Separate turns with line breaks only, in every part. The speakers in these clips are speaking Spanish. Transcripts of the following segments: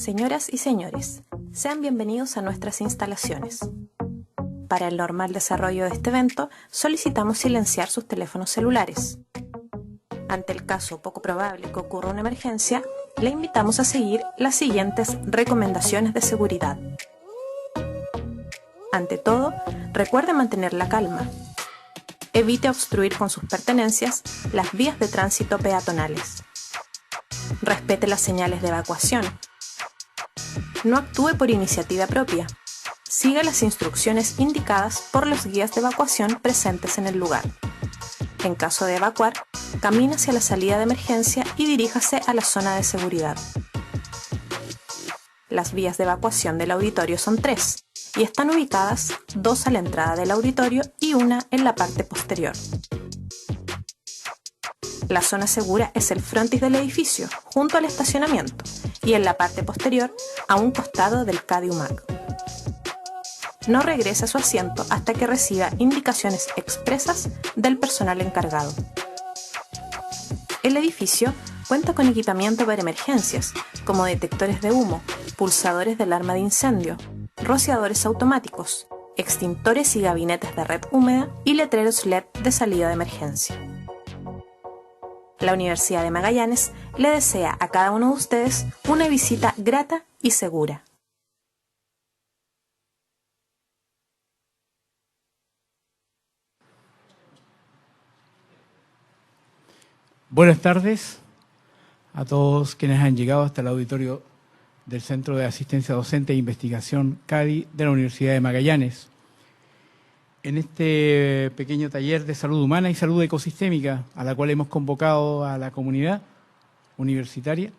Señoras y señores, sean bienvenidos a nuestras instalaciones. Para el normal desarrollo de este evento, solicitamos silenciar sus teléfonos celulares. Ante el caso poco probable que ocurra una emergencia, le invitamos a seguir las siguientes recomendaciones de seguridad. Ante todo, recuerde mantener la calma. Evite obstruir con sus pertenencias las vías de tránsito peatonales. Respete las señales de evacuación. No actúe por iniciativa propia. Siga las instrucciones indicadas por los guías de evacuación presentes en el lugar. En caso de evacuar, camine hacia la salida de emergencia y diríjase a la zona de seguridad. Las vías de evacuación del auditorio son 3 y están ubicadas 2 a la entrada del auditorio y 1 en la parte posterior. La zona segura es el frontis del edificio, junto al estacionamiento, y en la parte posterior, a un costado del CADI UMAC. No regrese a su asiento hasta que reciba indicaciones expresas del personal encargado. El edificio cuenta con equipamiento para emergencias, como detectores de humo, pulsadores de alarma de incendio, rociadores automáticos, extintores y gabinetes de red húmeda y letreros LED de salida de emergencia. La Universidad de Magallanes le desea a cada uno de ustedes una visita grata y segura.
Buenas tardes a todos quienes han llegado hasta el auditorio del Centro de Asistencia Docente e Investigación CADI de la Universidad de Magallanes. En este pequeño taller de salud humana y salud ecosistémica, a la cual hemos convocado a la comunidad universitaria.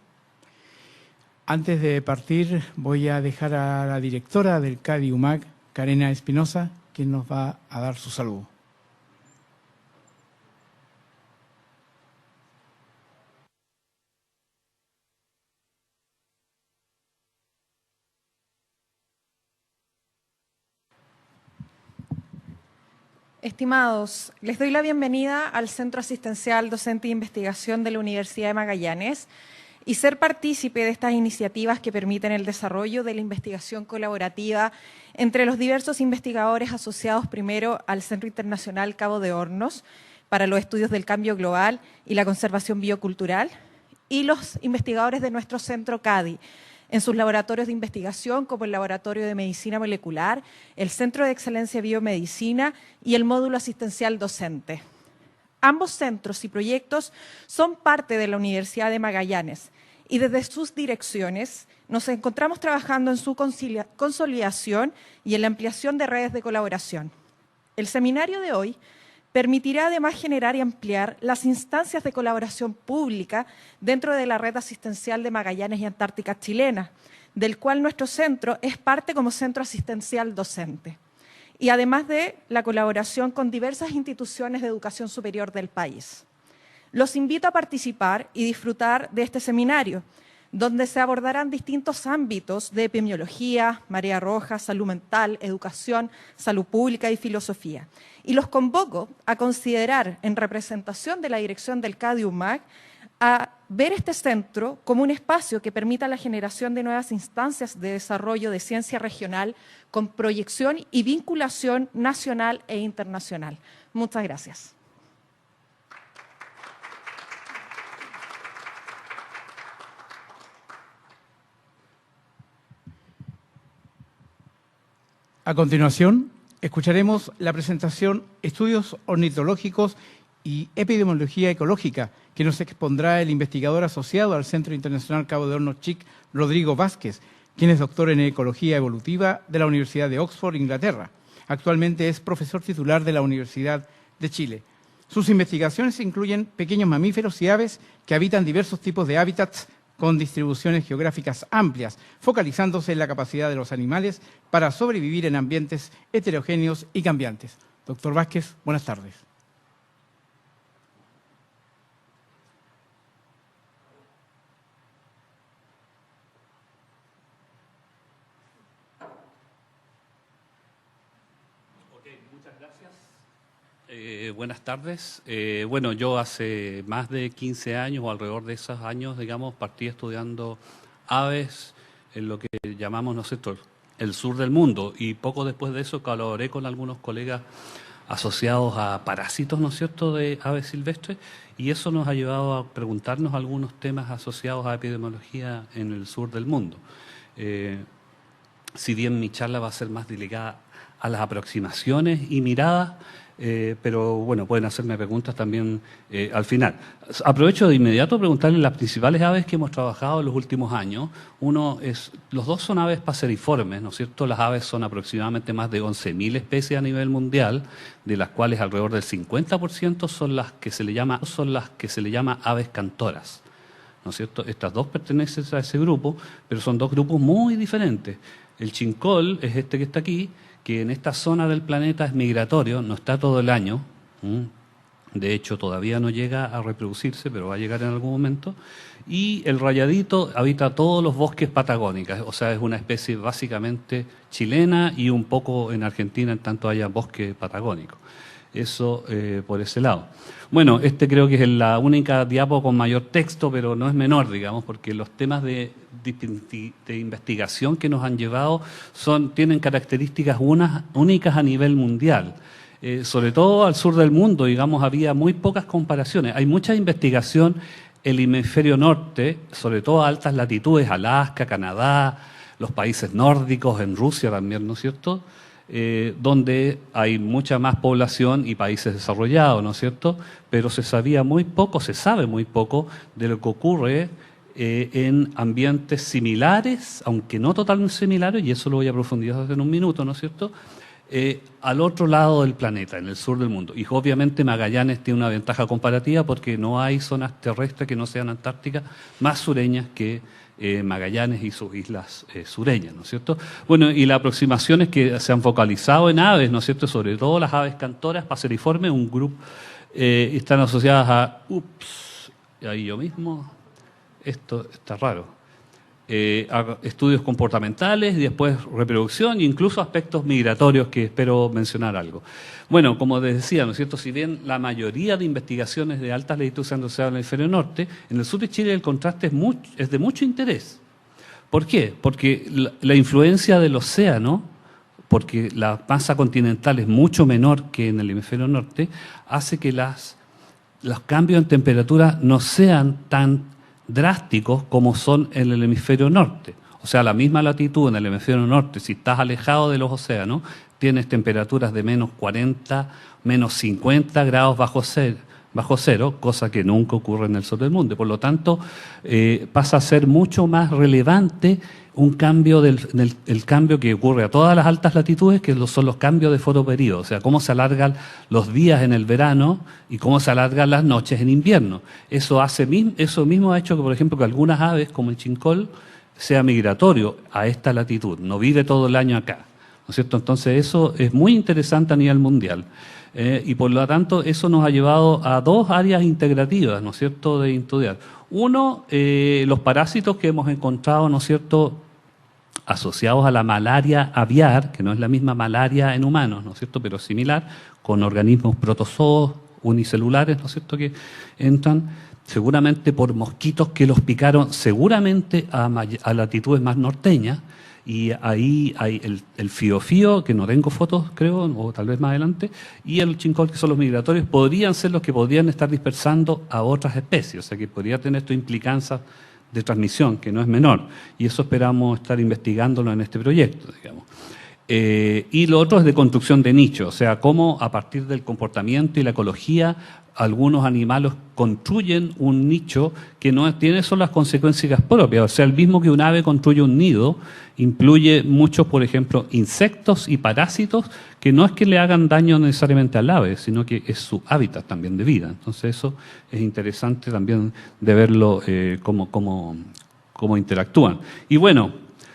Antes de partir, voy a dejar a la directora del CADI UMAC, Karena Espinosa, quien nos va a dar su saludo.
Estimados, les doy la bienvenida al Centro Asistencial Docente e Investigación de la Universidad de Magallanes y ser partícipe de estas iniciativas que permiten el desarrollo de la investigación colaborativa entre los diversos investigadores asociados primero al Centro Internacional Cabo de Hornos para los estudios del cambio global y la conservación biocultural y los investigadores de nuestro centro CADI, en sus laboratorios de investigación como el Laboratorio de Medicina Molecular, el Centro de Excelencia Biomedicina y el Módulo Asistencial Docente. Ambos centros y proyectos son parte de la Universidad de Magallanes y desde sus direcciones nos encontramos trabajando en su consolidación y en la ampliación de redes de colaboración. El seminario de hoy permitirá además generar y ampliar las instancias de colaboración pública dentro de la red asistencial de Magallanes y Antártica chilena, del cual nuestro centro es parte como centro asistencial docente, y además de la colaboración con diversas instituciones de educación superior del país. Los invito a participar y disfrutar de este seminario, donde se abordarán distintos ámbitos de epidemiología, marea roja, salud mental, educación, salud pública y filosofía. Y los convoco a considerar, en representación de la dirección del CADI UMAC, a ver este centro como un espacio que permita la generación de nuevas instancias de desarrollo de ciencia regional con proyección y vinculación nacional e internacional. Muchas gracias.
A continuación, escucharemos la presentación Estudios Ornitológicos y Epidemiología Ecológica, que nos expondrá el investigador asociado al Centro Internacional Cabo de Hornos CHIC, Rodrigo Vázquez, quien es doctor en Ecología Evolutiva de la Universidad de Oxford, Inglaterra. Actualmente es profesor titular de la Universidad de Chile. Sus investigaciones incluyen pequeños mamíferos y aves que habitan diversos tipos de hábitats con distribuciones geográficas amplias, focalizándose en la capacidad de los animales para sobrevivir en ambientes heterogéneos y cambiantes. Doctor Vázquez, buenas tardes.
Muchas gracias. Buenas tardes. Bueno, yo hace más de 15 años o alrededor de esos años, digamos, partí estudiando aves en lo que llamamos nosotros el sur del mundo, y poco después de eso colaboré con algunos colegas asociados a parásitos, ¿no es cierto?, de aves silvestres, y eso nos ha llevado a preguntarnos algunos temas asociados a epidemiología en el sur del mundo. Si bien mi charla va a ser más dedicada a las aproximaciones y miradas, pero bueno, pueden hacerme preguntas también al final. Aprovecho de inmediato a preguntarles las principales aves que hemos trabajado en los últimos años. Los dos son aves paseriformes, ¿no es cierto? Las aves son aproximadamente más de 11.000 especies a nivel mundial, de las cuales alrededor del 50% son las que se le llama aves cantoras, ¿no es cierto? Estas dos pertenecen a ese grupo, pero son dos grupos muy diferentes. El chincol es este que está aquí, que en esta zona del planeta es migratorio, no está todo el año. De hecho, todavía no llega a reproducirse, pero va a llegar en algún momento. Y el rayadito habita todos los bosques patagónicos, o sea, es una especie básicamente chilena y un poco en Argentina, en tanto haya bosque patagónico. Eso por ese lado. Bueno, creo que es la única diapo con mayor texto, pero no es menor, digamos, porque los temas de investigación que nos han llevado tienen características únicas a nivel mundial. Sobre todo al sur del mundo, digamos, había muy pocas comparaciones. Hay mucha investigación en el hemisferio norte, sobre todo a altas latitudes, Alaska, Canadá, los países nórdicos, en Rusia también, ¿no es cierto?, donde hay mucha más población y países desarrollados, ¿no es cierto?, pero se sabe muy poco de lo que ocurre en ambientes similares, aunque no totalmente similares, y eso lo voy a profundizar en un minuto, ¿no es cierto?, al otro lado del planeta, en el sur del mundo. Y obviamente Magallanes tiene una ventaja comparativa porque no hay zonas terrestres que no sean antárticas más sureñas que Magallanes y sus islas sureñas, ¿no es cierto? Bueno, y las aproximaciones que se han focalizado en aves, ¿no es cierto?, sobre todo las aves cantoras paseriformes, un grupo, están asociadas a, ahí yo mismo, esto está raro, a estudios comportamentales y después reproducción e incluso aspectos migratorios, que espero mencionar algo. Bueno, como les decía, ¿no es cierto?, si bien la mayoría de investigaciones de altas latitudes se han asociado en el hemisferio norte, en el sur de Chile el contraste es de mucho interés. ¿Por qué? Porque la influencia del océano, porque la masa continental es mucho menor que en el hemisferio norte, hace que los cambios en temperatura no sean tan drásticos como son en el hemisferio norte. O sea, la misma latitud en el hemisferio norte, si estás alejado de los océanos, tienes temperaturas de menos 40, menos 50 grados bajo cero, cosa que nunca ocurre en el sur del mundo. Por lo tanto, pasa a ser mucho más relevante un cambio el cambio que ocurre a todas las altas latitudes, que son los cambios de fotoperíodo, o sea, cómo se alargan los días en el verano y cómo se alargan las noches en invierno. Eso mismo ha hecho que, por ejemplo, que algunas aves, como el chincol, sea migratorio a esta latitud, no vive todo el año acá, ¿no es cierto? Entonces eso es muy interesante a nivel mundial. Y por lo tanto eso nos ha llevado a dos áreas integrativas, ¿no es cierto?, de estudiar. Uno, los parásitos que hemos encontrado, ¿no es cierto?, asociados a la malaria aviar, que no es la misma malaria en humanos, ¿no es cierto?, pero similar, con organismos protozoos unicelulares, ¿no es cierto?, que entran seguramente por mosquitos que los picaron seguramente a latitudes más norteñas, y ahí hay el fiofío, que no tengo fotos, creo, o tal vez más adelante, y el chincol, que son los migratorios, podrían ser los que podrían estar dispersando a otras especies, o sea que podría tener esto implicancias de transmisión, que no es menor, y eso esperamos estar investigándolo en este proyecto, digamos. Y lo otro es de construcción de nicho, o sea, cómo a partir del comportamiento y la ecología algunos animales construyen un nicho que no tiene solo las consecuencias propias, o sea, el mismo que un ave construye un nido, incluye muchos, por ejemplo, insectos y parásitos que no es que le hagan daño necesariamente al ave, sino que es su hábitat también de vida. Entonces eso es interesante también de verlo cómo interactúan. Y bueno,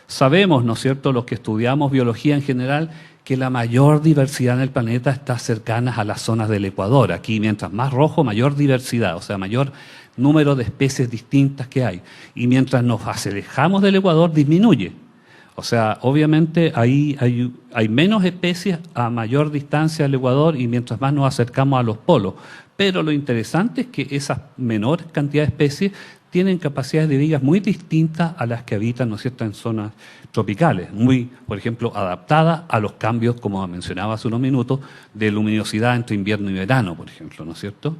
sabemos, ¿no es cierto?, los que estudiamos biología en general, que la mayor diversidad en el planeta está cercana a las zonas del Ecuador. Aquí, mientras más rojo, mayor diversidad, o sea, mayor número de especies distintas que hay. Y mientras nos alejamos del Ecuador, disminuye. O sea, obviamente ahí hay menos especies a mayor distancia del Ecuador y mientras más nos acercamos a los polos. Pero lo interesante es que esas menores cantidades de especies tienen capacidades de vigas muy distintas a las que habitan, ¿no es cierto?, en zonas tropicales, muy, por ejemplo, adaptadas a los cambios, como mencionaba hace unos minutos, de luminosidad entre invierno y verano, por ejemplo, ¿no es cierto?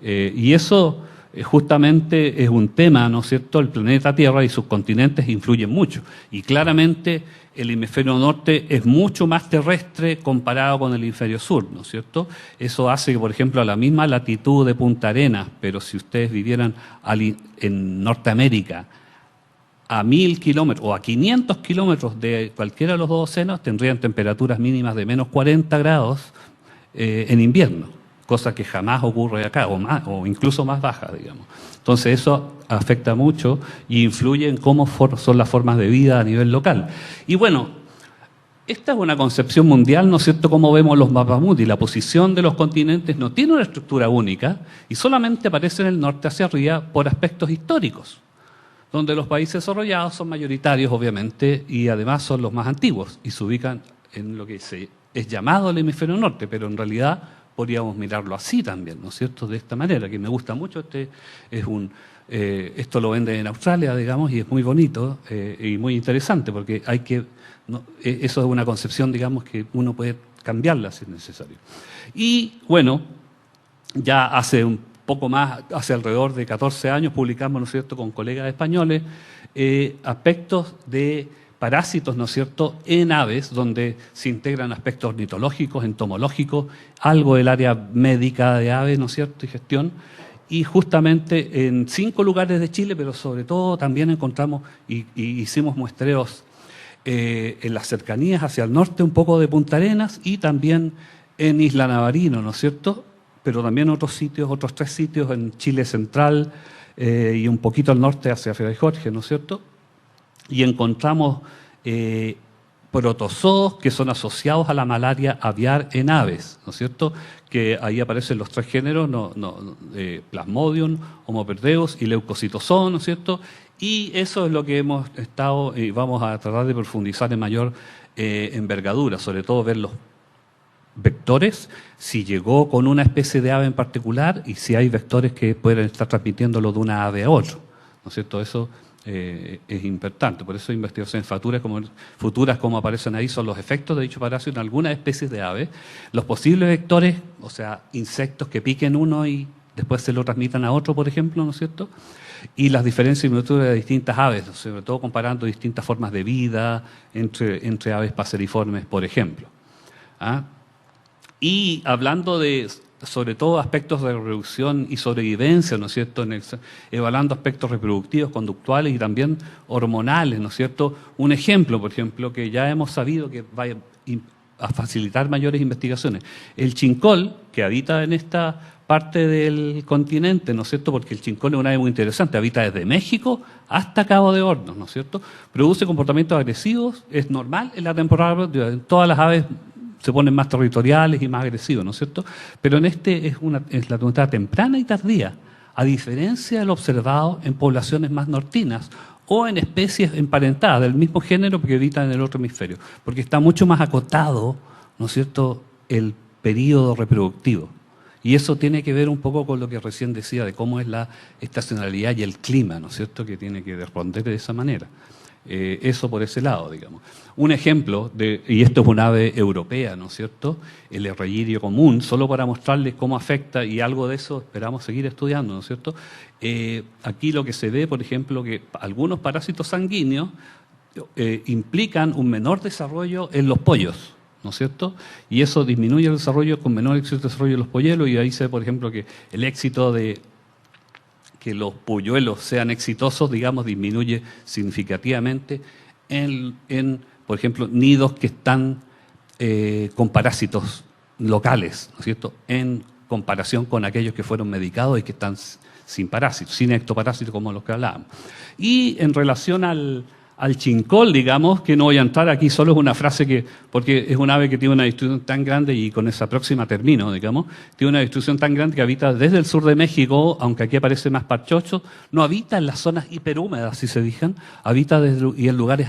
Y eso justamente es un tema, ¿no es cierto? El planeta Tierra y sus continentes influyen mucho. Y claramente el hemisferio norte es mucho más terrestre comparado con el hemisferio sur, ¿no es cierto? Eso hace que, por ejemplo, a la misma latitud de Punta Arenas, pero si ustedes vivieran en Norteamérica, a 1000 kilómetros o a 500 kilómetros de cualquiera de los dos océanos, tendrían temperaturas mínimas de menos 40 grados en invierno, cosa que jamás ocurre acá, o incluso más baja, digamos. Entonces eso afecta mucho y influye en cómo son las formas de vida a nivel local. Y bueno, esta es una concepción mundial, ¿no es cierto?, como vemos los mapas mundi. La posición de los continentes no tiene una estructura única y solamente aparece en el norte hacia arriba por aspectos históricos, donde los países desarrollados son mayoritarios, obviamente, y además son los más antiguos y se ubican en lo que es llamado el hemisferio norte, pero en realidad podríamos mirarlo así también, ¿no es cierto?, de esta manera, que me gusta mucho. Esto lo venden en Australia, digamos, y es muy bonito y muy interesante, porque eso es una concepción, digamos, que uno puede cambiarla si es necesario. Y bueno, ya hace alrededor de 14 años publicamos, ¿no es cierto?, con colegas españoles, aspectos de parásitos, ¿no es cierto?, en aves, donde se integran aspectos ornitológicos, entomológicos, algo del área médica de aves, ¿no es cierto?, y gestión. Y justamente en 5 lugares de Chile, pero sobre todo también encontramos y hicimos muestreos en las cercanías hacia el norte, un poco de Punta Arenas, y también en Isla Navarino, ¿no es cierto?, pero también otros 3 sitios en Chile central y un poquito al norte hacia Fray Jorge, ¿no es cierto?, y encontramos protozoos que son asociados a la malaria aviar en aves, ¿no es cierto?, que ahí aparecen los 3 géneros, Plasmodium, Homoperdeus y Leucocitozoon, ¿no es cierto?, y eso es lo que hemos estado y vamos a tratar de profundizar en mayor envergadura, sobre todo ver los vectores, si llegó con una especie de ave en particular y si hay vectores que pueden estar transmitiéndolo de una ave a otro, ¿no es cierto? Eso es importante. Por eso investigaciones futuras como aparecen ahí son los efectos de dicho parásito en algunas especies de aves, los posibles vectores, o sea, insectos que piquen uno y después se lo transmitan a otro, por ejemplo, ¿no es cierto?, y las diferencias y similitudes de distintas aves, sobre todo comparando distintas formas de vida entre aves paseriformes, por ejemplo. Y hablando de, sobre todo, aspectos de reproducción y sobrevivencia, ¿no es cierto?, evaluando aspectos reproductivos, conductuales y también hormonales, ¿no es cierto? Un ejemplo, por ejemplo, que ya hemos sabido que va a facilitar mayores investigaciones. El chincol, que habita en esta parte del continente, ¿no es cierto?, porque el chincol es una ave muy interesante, habita desde México hasta Cabo de Hornos, ¿no es cierto?, produce comportamientos agresivos, es normal en la temporada, todas las aves se ponen más territoriales y más agresivos, ¿no es cierto?, pero en es la temporada temprana y tardía, a diferencia de lo observado en poblaciones más nortinas o en especies emparentadas del mismo género que habitan en el otro hemisferio, porque está mucho más acotado, ¿no es cierto?, el período reproductivo. Y eso tiene que ver un poco con lo que recién decía de cómo es la estacionalidad y el clima, ¿no es cierto?, que tiene que responder de esa manera. Eso por ese lado, digamos. Un ejemplo, y esto es un ave europea, ¿no es cierto?, el erregirio común, solo para mostrarles cómo afecta, y algo de eso esperamos seguir estudiando, ¿no es cierto? Aquí lo que se ve, por ejemplo, que algunos parásitos sanguíneos implican un menor desarrollo en los pollos, ¿no es cierto? Y eso disminuye el desarrollo con menor éxito de desarrollo de los polluelos, y ahí se ve, por ejemplo, que el éxito de que los polluelos sean exitosos, digamos, disminuye significativamente en por ejemplo, nidos que están con parásitos locales, ¿no es cierto?, en comparación con aquellos que fueron medicados y que están sin parásitos, sin ectoparásitos como los que hablábamos. Y en relación al chincol, digamos, que no voy a entrar aquí, solo es una frase porque es un ave que tiene una distribución tan grande, y con esa próxima termino, digamos, tiene una distribución tan grande que habita desde el sur de México, aunque aquí aparece más parchocho, no habita en las zonas hiperhúmedas, si se fijan, habita y en lugares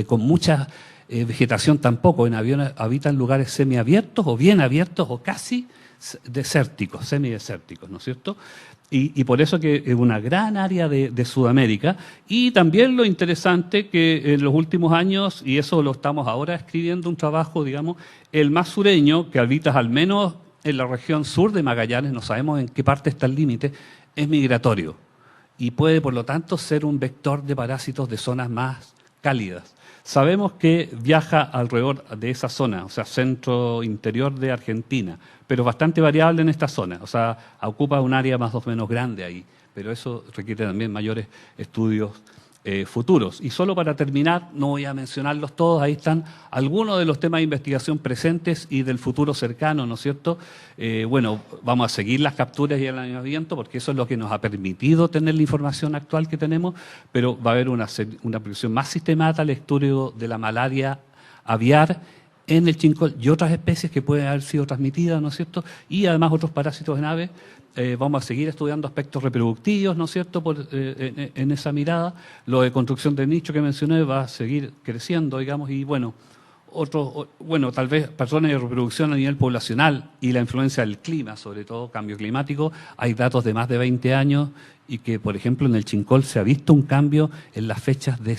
con mucha vegetación tampoco, habita en lugares semiabiertos o bien abiertos o casi desérticos, semidesérticos, ¿no es cierto? Y por eso que es una gran área de Sudamérica. Y también lo interesante que en los últimos años, y eso lo estamos ahora escribiendo un trabajo, digamos, el más sureño, que habitas al menos en la región sur de Magallanes, no sabemos en qué parte está el límite, es migratorio. Y puede, por lo tanto, ser un vector de parásitos de zonas más cálidas. Sabemos que viaja alrededor de esa zona, o sea, centro interior de Argentina, pero bastante variable en esta zona, o sea, ocupa un área más o menos grande ahí, pero eso requiere también mayores estudios futuros. Y solo para terminar, no voy a mencionarlos todos, ahí están algunos de los temas de investigación presentes y del futuro cercano, ¿no es cierto? Bueno, vamos a seguir las capturas y el alineamiento porque eso es lo que nos ha permitido tener la información actual que tenemos, pero va a haber una aplicación más sistemática al estudio de la malaria aviar en el chincol y otras especies que pueden haber sido transmitidas, ¿no es cierto? Y además otros parásitos en aves. Vamos a seguir estudiando aspectos reproductivos, ¿no es cierto?, en esa mirada. Lo de construcción de nicho que mencioné va a seguir creciendo, digamos, y bueno, tal vez patrones de reproducción a nivel poblacional y la influencia del clima, sobre todo cambio climático. Hay datos de más de 20 años y que, por ejemplo, en el chincol se ha visto un cambio en las fechas de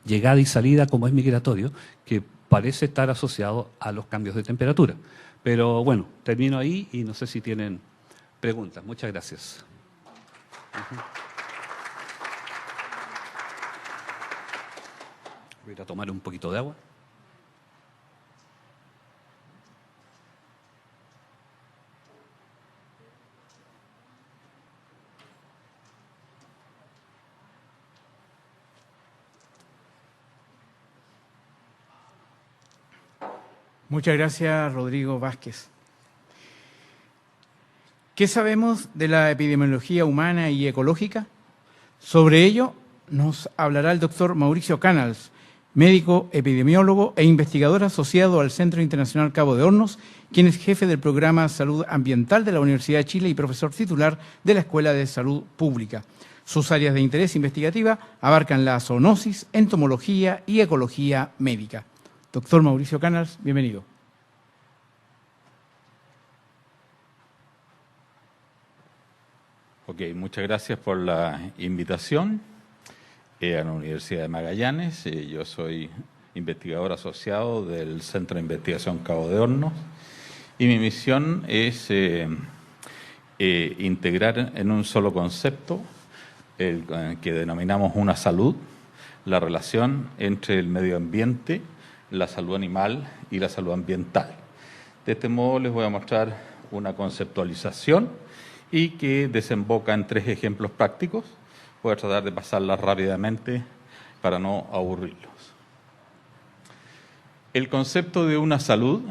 llegada y salida, como es migratorio, que parece estar asociado a los cambios de temperatura. Pero bueno, termino ahí y no sé si tienen preguntas. Muchas gracias. Voy a ir a tomar un poquito de agua.
Muchas gracias, Rodrigo Vázquez. ¿Qué sabemos de la epidemiología humana y ecológica? Sobre ello nos hablará el doctor Mauricio Canals, médico, epidemiólogo e investigador asociado al Centro Internacional Cabo de Hornos, quien es jefe del programa Salud Ambiental de la Universidad de Chile y profesor titular de la Escuela de Salud Pública. Sus áreas de interés investigativa abarcan la zoonosis, entomología y ecología médica. Doctor Mauricio Canals, bienvenido.
Ok, muchas gracias por la invitación a la Universidad de Magallanes. Yo soy investigador asociado del Centro de Investigación Cabo de Hornos y mi misión es integrar en un solo concepto, el que denominamos una salud, la relación entre el medio ambiente, la salud animal y la salud ambiental. De este modo les voy a mostrar una conceptualización y que desemboca en 3 ejemplos prácticos. Voy a tratar de pasarlas rápidamente para no aburrirlos. El concepto de una salud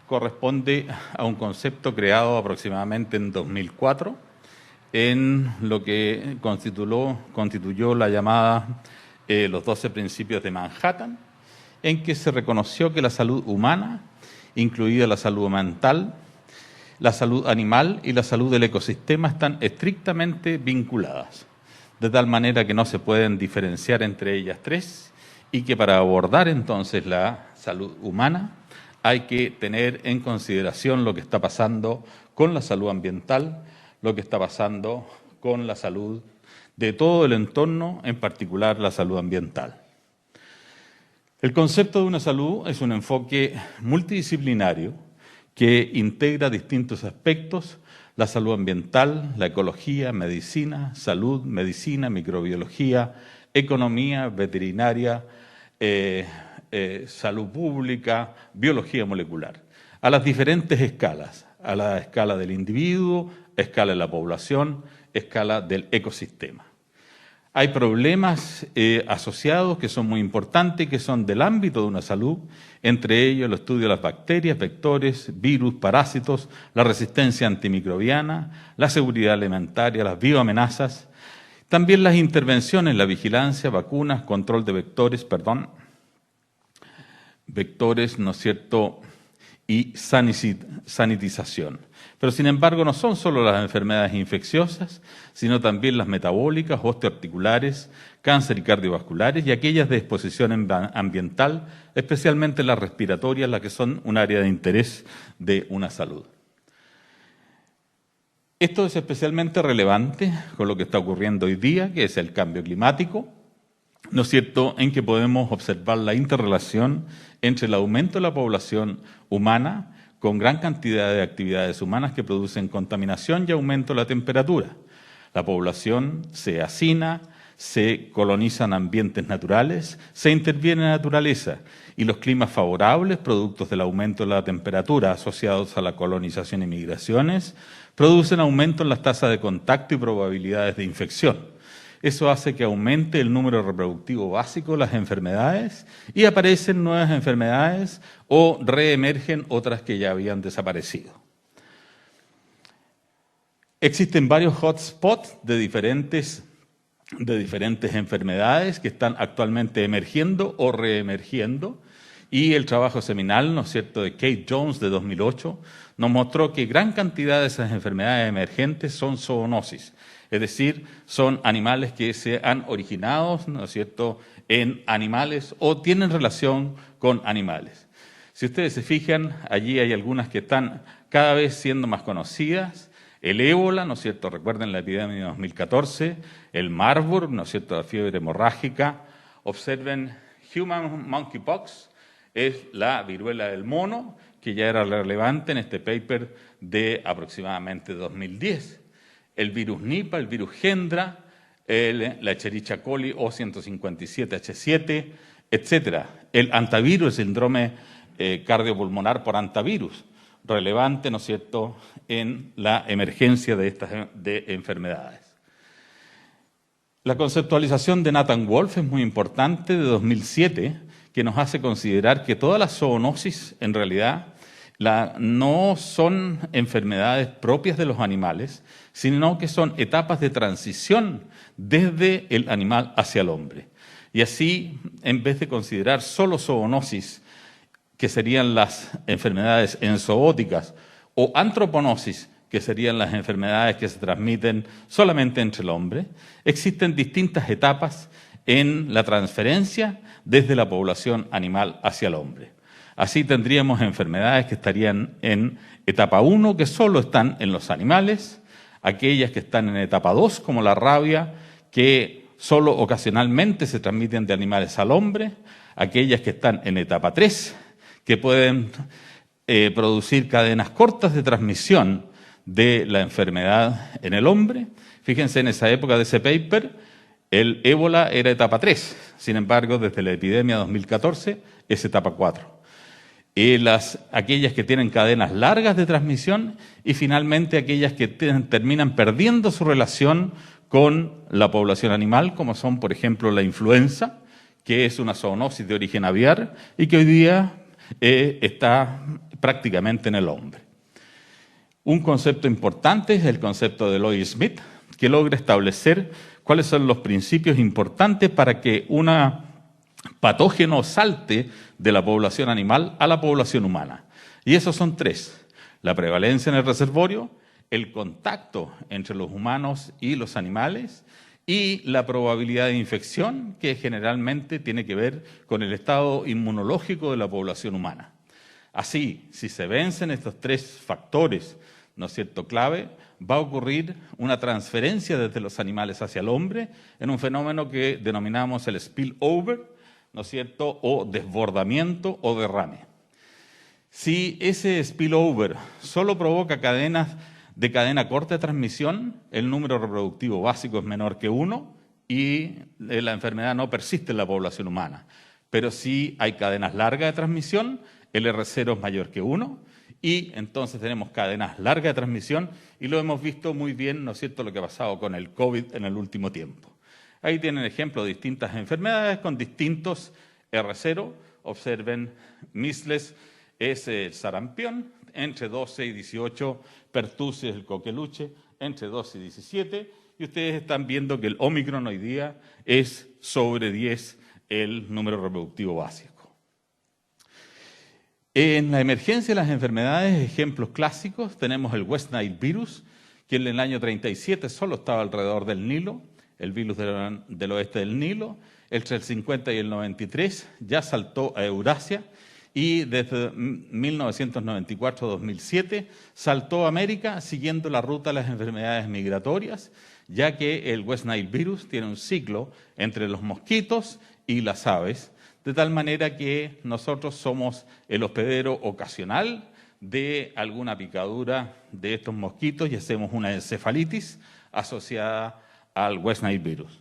corresponde a un concepto creado aproximadamente en 2004 en lo que constituyó la llamada los 12 principios de Manhattan, en que se reconoció que la salud humana, incluida la salud mental, la salud animal y la salud del ecosistema están estrictamente vinculadas, de tal manera que no se pueden diferenciar entre ellas 3 y que para abordar entonces la salud humana hay que tener en consideración lo que está pasando con la salud ambiental, lo que está pasando con la salud de todo el entorno, en particular la salud ambiental. El concepto de una salud es un enfoque multidisciplinario que integra distintos aspectos: la salud ambiental, la ecología, medicina, salud, medicina, microbiología, economía, veterinaria, salud pública, biología molecular, a las diferentes escalas, a la escala del individuo, escala de la población, escala del ecosistema. Hay problemas asociados que son muy importantes, que son del ámbito de una salud, entre ellos el estudio de las bacterias, vectores, virus, parásitos, la resistencia antimicrobiana, la seguridad alimentaria, las bioamenazas, también las intervenciones, la vigilancia, vacunas, control de vectores, ¿no es cierto?, y sanitización. Pero sin embargo no son solo las enfermedades infecciosas, sino también las metabólicas, osteoarticulares, cáncer y cardiovasculares y aquellas de exposición ambiental, especialmente las respiratorias, las que son un área de interés de una salud. Esto es especialmente relevante con lo que está ocurriendo hoy día, que es el cambio climático, ¿no es cierto?, en que podemos observar la interrelación entre el aumento de la población humana con gran cantidad de actividades humanas que producen contaminación y aumento de la temperatura. La población se hacina, se colonizan ambientes naturales, se interviene en la naturaleza y los climas favorables, productos del aumento de la temperatura asociados a la colonización y migraciones, producen aumento en las tasas de contacto y probabilidades de infección. Eso hace que aumente el número reproductivo básico de las enfermedades y aparecen nuevas enfermedades o reemergen otras que ya habían desaparecido. Existen varios hotspots de diferentes enfermedades que están actualmente emergiendo o reemergiendo, y el trabajo seminal, ¿no es cierto?, de Kate Jones de 2008 nos mostró que gran cantidad de esas enfermedades emergentes son zoonosis, es decir, son animales que se han originado, ¿no es cierto?, en animales o tienen relación con animales. Si ustedes se fijan, allí hay algunas que están cada vez siendo más conocidas. El ébola, ¿no es cierto?, recuerden la epidemia de 2014, el Marburg, ¿no es cierto?, la fiebre hemorrágica. Observen Human Monkeypox, es la viruela del mono, que ya era relevante en este paper de aproximadamente 2010. El virus Nipah, el virus Hendra, la Escherichia coli O157H7, etc. El antivirus, el síndrome cardiopulmonar por antivirus, relevante, ¿no es cierto?, en la emergencia de estas enfermedades. La conceptualización de Nathan Wolf es muy importante, de 2007, que nos hace considerar que todas las zoonosis, en realidad, no son enfermedades propias de los animales, sino que son etapas de transición desde el animal hacia el hombre. Y así, en vez de considerar solo zoonosis, que serían las enfermedades enzoóticas, o antroponosis, que serían las enfermedades que se transmiten solamente entre el hombre, existen distintas etapas en la transferencia desde la población animal hacia el hombre. Así tendríamos enfermedades que estarían en etapa 1, que solo están en los animales, aquellas que están en etapa 2, como la rabia, que solo ocasionalmente se transmiten de animales al hombre, aquellas que están en etapa 3, que pueden producir cadenas cortas de transmisión de la enfermedad en el hombre. Fíjense, en esa época de ese paper, el ébola era etapa 3, sin embargo, desde la epidemia 2014 es etapa 4. Aquellas que tienen cadenas largas de transmisión y finalmente aquellas que terminan perdiendo su relación con la población animal, como son, por ejemplo, la influenza, que es una zoonosis de origen aviar y que hoy día está prácticamente en el hombre. Un concepto importante es el concepto de Lloyd Smith, que logra establecer cuáles son los principios importantes para que un patógeno salte de la población animal a la población humana. Y esos son 3. La prevalencia en el reservorio, el contacto entre los humanos y los animales y la probabilidad de infección, que generalmente tiene que ver con el estado inmunológico de la población humana. Así, si se vencen estos 3 factores, ¿no es cierto?, clave, va a ocurrir una transferencia desde los animales hacia el hombre en un fenómeno que denominamos el spillover, ¿no es cierto?, o desbordamiento o derrame. Si ese spillover solo provoca cadenas de cadena corta de transmisión, el número reproductivo básico es menor que 1 y la enfermedad no persiste en la población humana. Pero si hay cadenas largas de transmisión, el R0 es mayor que 1 y entonces tenemos cadenas largas de transmisión y lo hemos visto muy bien, ¿no es cierto?, lo que ha pasado con el COVID en el último tiempo. Ahí tienen ejemplos de distintas enfermedades con distintos R0. Observen, measles es el sarampión, entre 12 y 18, pertussis el coqueluche, entre 12 y 17, y ustedes están viendo que el Omicron hoy día es sobre 10 el número reproductivo básico. En la emergencia de las enfermedades, ejemplos clásicos, tenemos el West Nile virus, que en el año 37 solo estaba alrededor del Nilo, el virus del oeste del Nilo. Entre el 50 y el 93 ya saltó a Eurasia y desde 1994-2007 saltó a América siguiendo la ruta de las enfermedades migratorias, ya que el West Nile virus tiene un ciclo entre los mosquitos y las aves, de tal manera que nosotros somos el hospedero ocasional de alguna picadura de estos mosquitos y hacemos una encefalitis asociada al West Nile virus.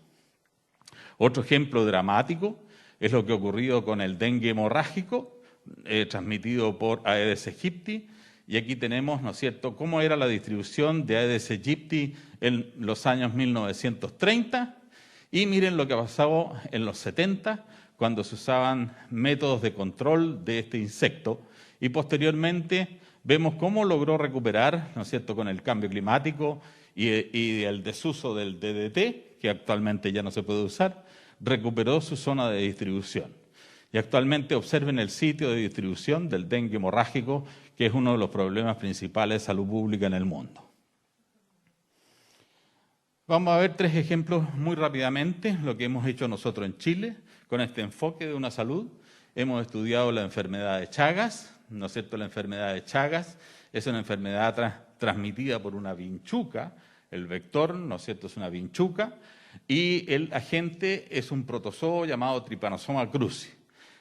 Otro ejemplo dramático es lo que ha ocurrido con el dengue hemorrágico, transmitido por Aedes aegypti, y aquí tenemos, ¿no es cierto?, cómo era la distribución de Aedes aegypti en los años 1930, y miren lo que ha pasado en los 70, cuando se usaban métodos de control de este insecto, y posteriormente vemos cómo logró recuperar, ¿no es cierto?, con el cambio climático y el desuso del DDT, que actualmente ya no se puede usar, recuperó su zona de distribución. Y actualmente observen el sitio de distribución del dengue hemorrágico, que es uno de los problemas principales de salud pública en el mundo. Vamos a ver 3 ejemplos muy rápidamente, lo que hemos hecho nosotros en Chile, con este enfoque de una salud. Hemos estudiado la enfermedad de Chagas, ¿no es cierto? La enfermedad de Chagas es una enfermedad transmitida por una vinchuca, el vector, ¿no es cierto?, es una vinchuca, y el agente es un protozoo llamado Trypanosoma cruzi.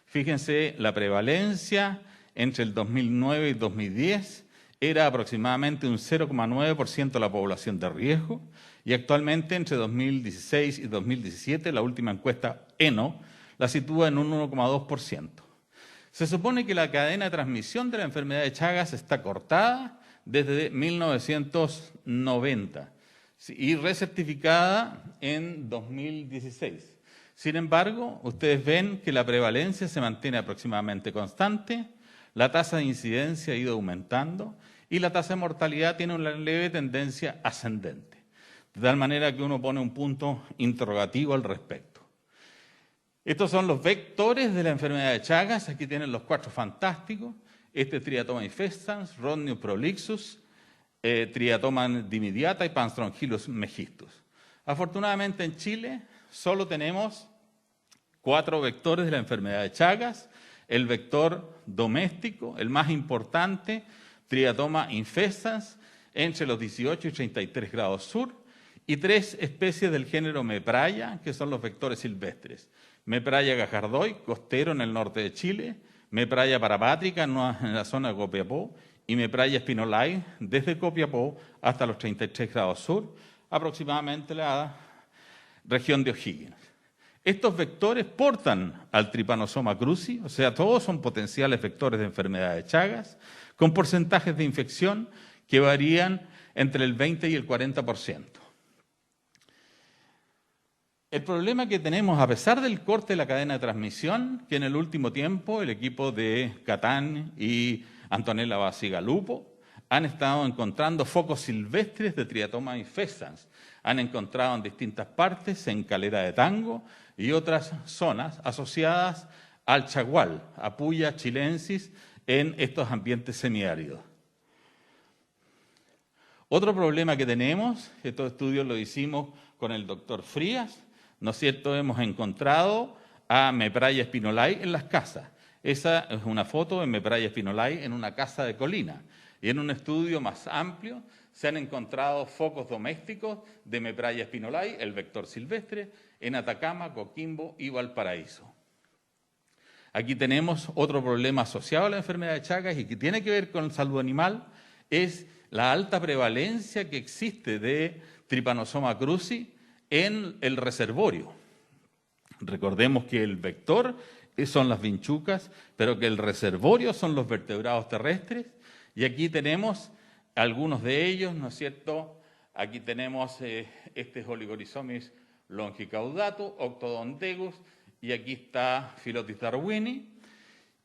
Fíjense, la prevalencia entre el 2009 y 2010 era aproximadamente un 0,9% de la población de riesgo, y actualmente entre 2016 y 2017, la última encuesta ENO, la sitúa en un 1,2%. Se supone que la cadena de transmisión de la enfermedad de Chagas está cortada desde 1990 y recertificada en 2016. Sin embargo, ustedes ven que la prevalencia se mantiene aproximadamente constante, la tasa de incidencia ha ido aumentando y la tasa de mortalidad tiene una leve tendencia ascendente. De tal manera que uno pone un punto interrogativo al respecto. Estos son los vectores de la enfermedad de Chagas. Aquí tienen los 4 fantásticos. Este es Triatoma infestans, Rhodnius prolixus, Triatoma dimidiata y Panstrongyllus megistus. Afortunadamente en Chile solo tenemos 4 vectores de la enfermedad de Chagas. El vector doméstico, el más importante, Triatoma infestans, entre los 18 y 33 grados sur, y 3 especies del género Mepraya, que son los vectores silvestres. Mepraya gajardoi, costero en el norte de Chile, Mepraya parapátrica en la zona de Copiapó, y Mepraya spinolae desde Copiapó hasta los 33 grados sur, aproximadamente la región de O'Higgins. Estos vectores portan al Trypanosoma cruzi, o sea, todos son potenciales vectores de enfermedad de Chagas, con porcentajes de infección que varían entre el 20 y el 40%. El problema que tenemos, a pesar del corte de la cadena de transmisión, que en el último tiempo el equipo de Catán y Antonella Basigalupo han estado encontrando focos silvestres de Triatoma infestans. Han encontrado en distintas partes, en Calera de Tango y otras zonas asociadas al chagual, Apuya chilensis, en estos ambientes semiáridos. Otro problema que tenemos, estos estudios lo hicimos con el doctor Frías, ¿no es cierto? Hemos encontrado a Mepraya spinolae en las casas. Esa es una foto de Mepraya spinolae en una casa de Colina. Y en un estudio más amplio se han encontrado focos domésticos de Mepraya spinolae, el vector silvestre, en Atacama, Coquimbo y Valparaíso. Aquí tenemos otro problema asociado a la enfermedad de Chagas y que tiene que ver con salud animal, es la alta prevalencia que existe de Trypanosoma cruzi en el reservorio. Recordemos que el vector son las vinchucas, pero que el reservorio son los vertebrados terrestres, y aquí tenemos algunos de ellos, ¿no es cierto? Aquí tenemos este es Oligorhizomis longicaudatus, Octodontegus, y aquí está Phyllotis darwini,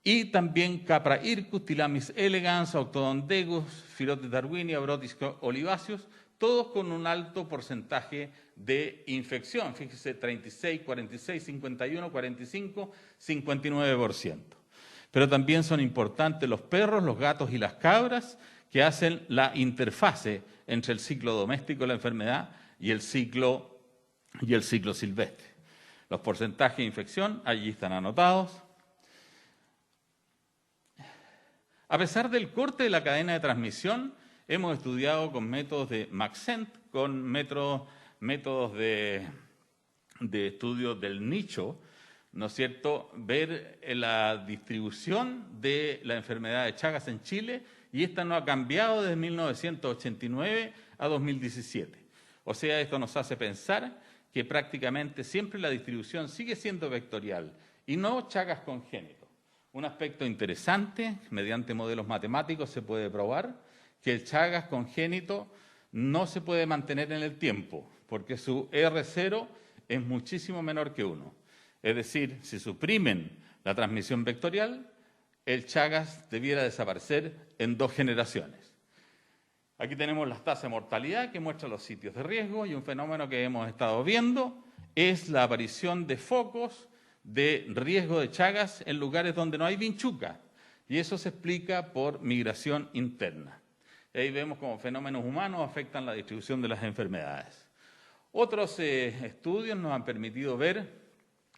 y también Capra hircus, Tilamis elegans, Octodontegus, Phyllotis darwini, Abrotis olivaceus, todos con un alto porcentaje de infección. Fíjese, 36, 46, 51, 45, 59%. Pero también son importantes los perros, los gatos y las cabras, que hacen la interfase entre el ciclo doméstico de la enfermedad y el ciclo silvestre. Los porcentajes de infección allí están anotados. A pesar del corte de la cadena de transmisión, hemos estudiado con métodos de Maxent, con métodos de estudio del nicho, ¿no es cierto?, ver la distribución de la enfermedad de Chagas en Chile, y esta no ha cambiado desde 1989 a 2017. O sea, esto nos hace pensar que prácticamente siempre la distribución sigue siendo vectorial y no Chagas congénito. Un aspecto interesante, mediante modelos matemáticos se puede probar que el Chagas congénito no se puede mantener en el tiempo, porque su R0 es muchísimo menor que 1. Es decir, si suprimen la transmisión vectorial, el Chagas debiera desaparecer en 2 generaciones. Aquí tenemos las tasas de mortalidad que muestran los sitios de riesgo, y un fenómeno que hemos estado viendo es la aparición de focos de riesgo de Chagas en lugares donde no hay vinchuca, y eso se explica por migración interna. Y ahí vemos cómo fenómenos humanos afectan la distribución de las enfermedades. Otros estudios nos han permitido ver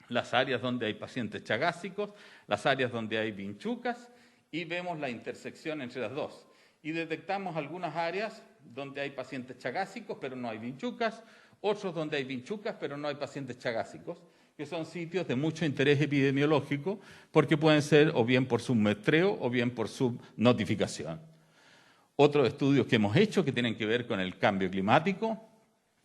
las áreas donde hay pacientes chagásicos, las áreas donde hay vinchucas, y vemos la intersección entre las dos. Y detectamos algunas áreas donde hay pacientes chagásicos, pero no hay vinchucas, otros donde hay vinchucas, pero no hay pacientes chagásicos, que son sitios de mucho interés epidemiológico, porque pueden ser o bien por submuestreo o bien por subnotificación. Otros estudios que hemos hecho que tienen que ver con el cambio climático,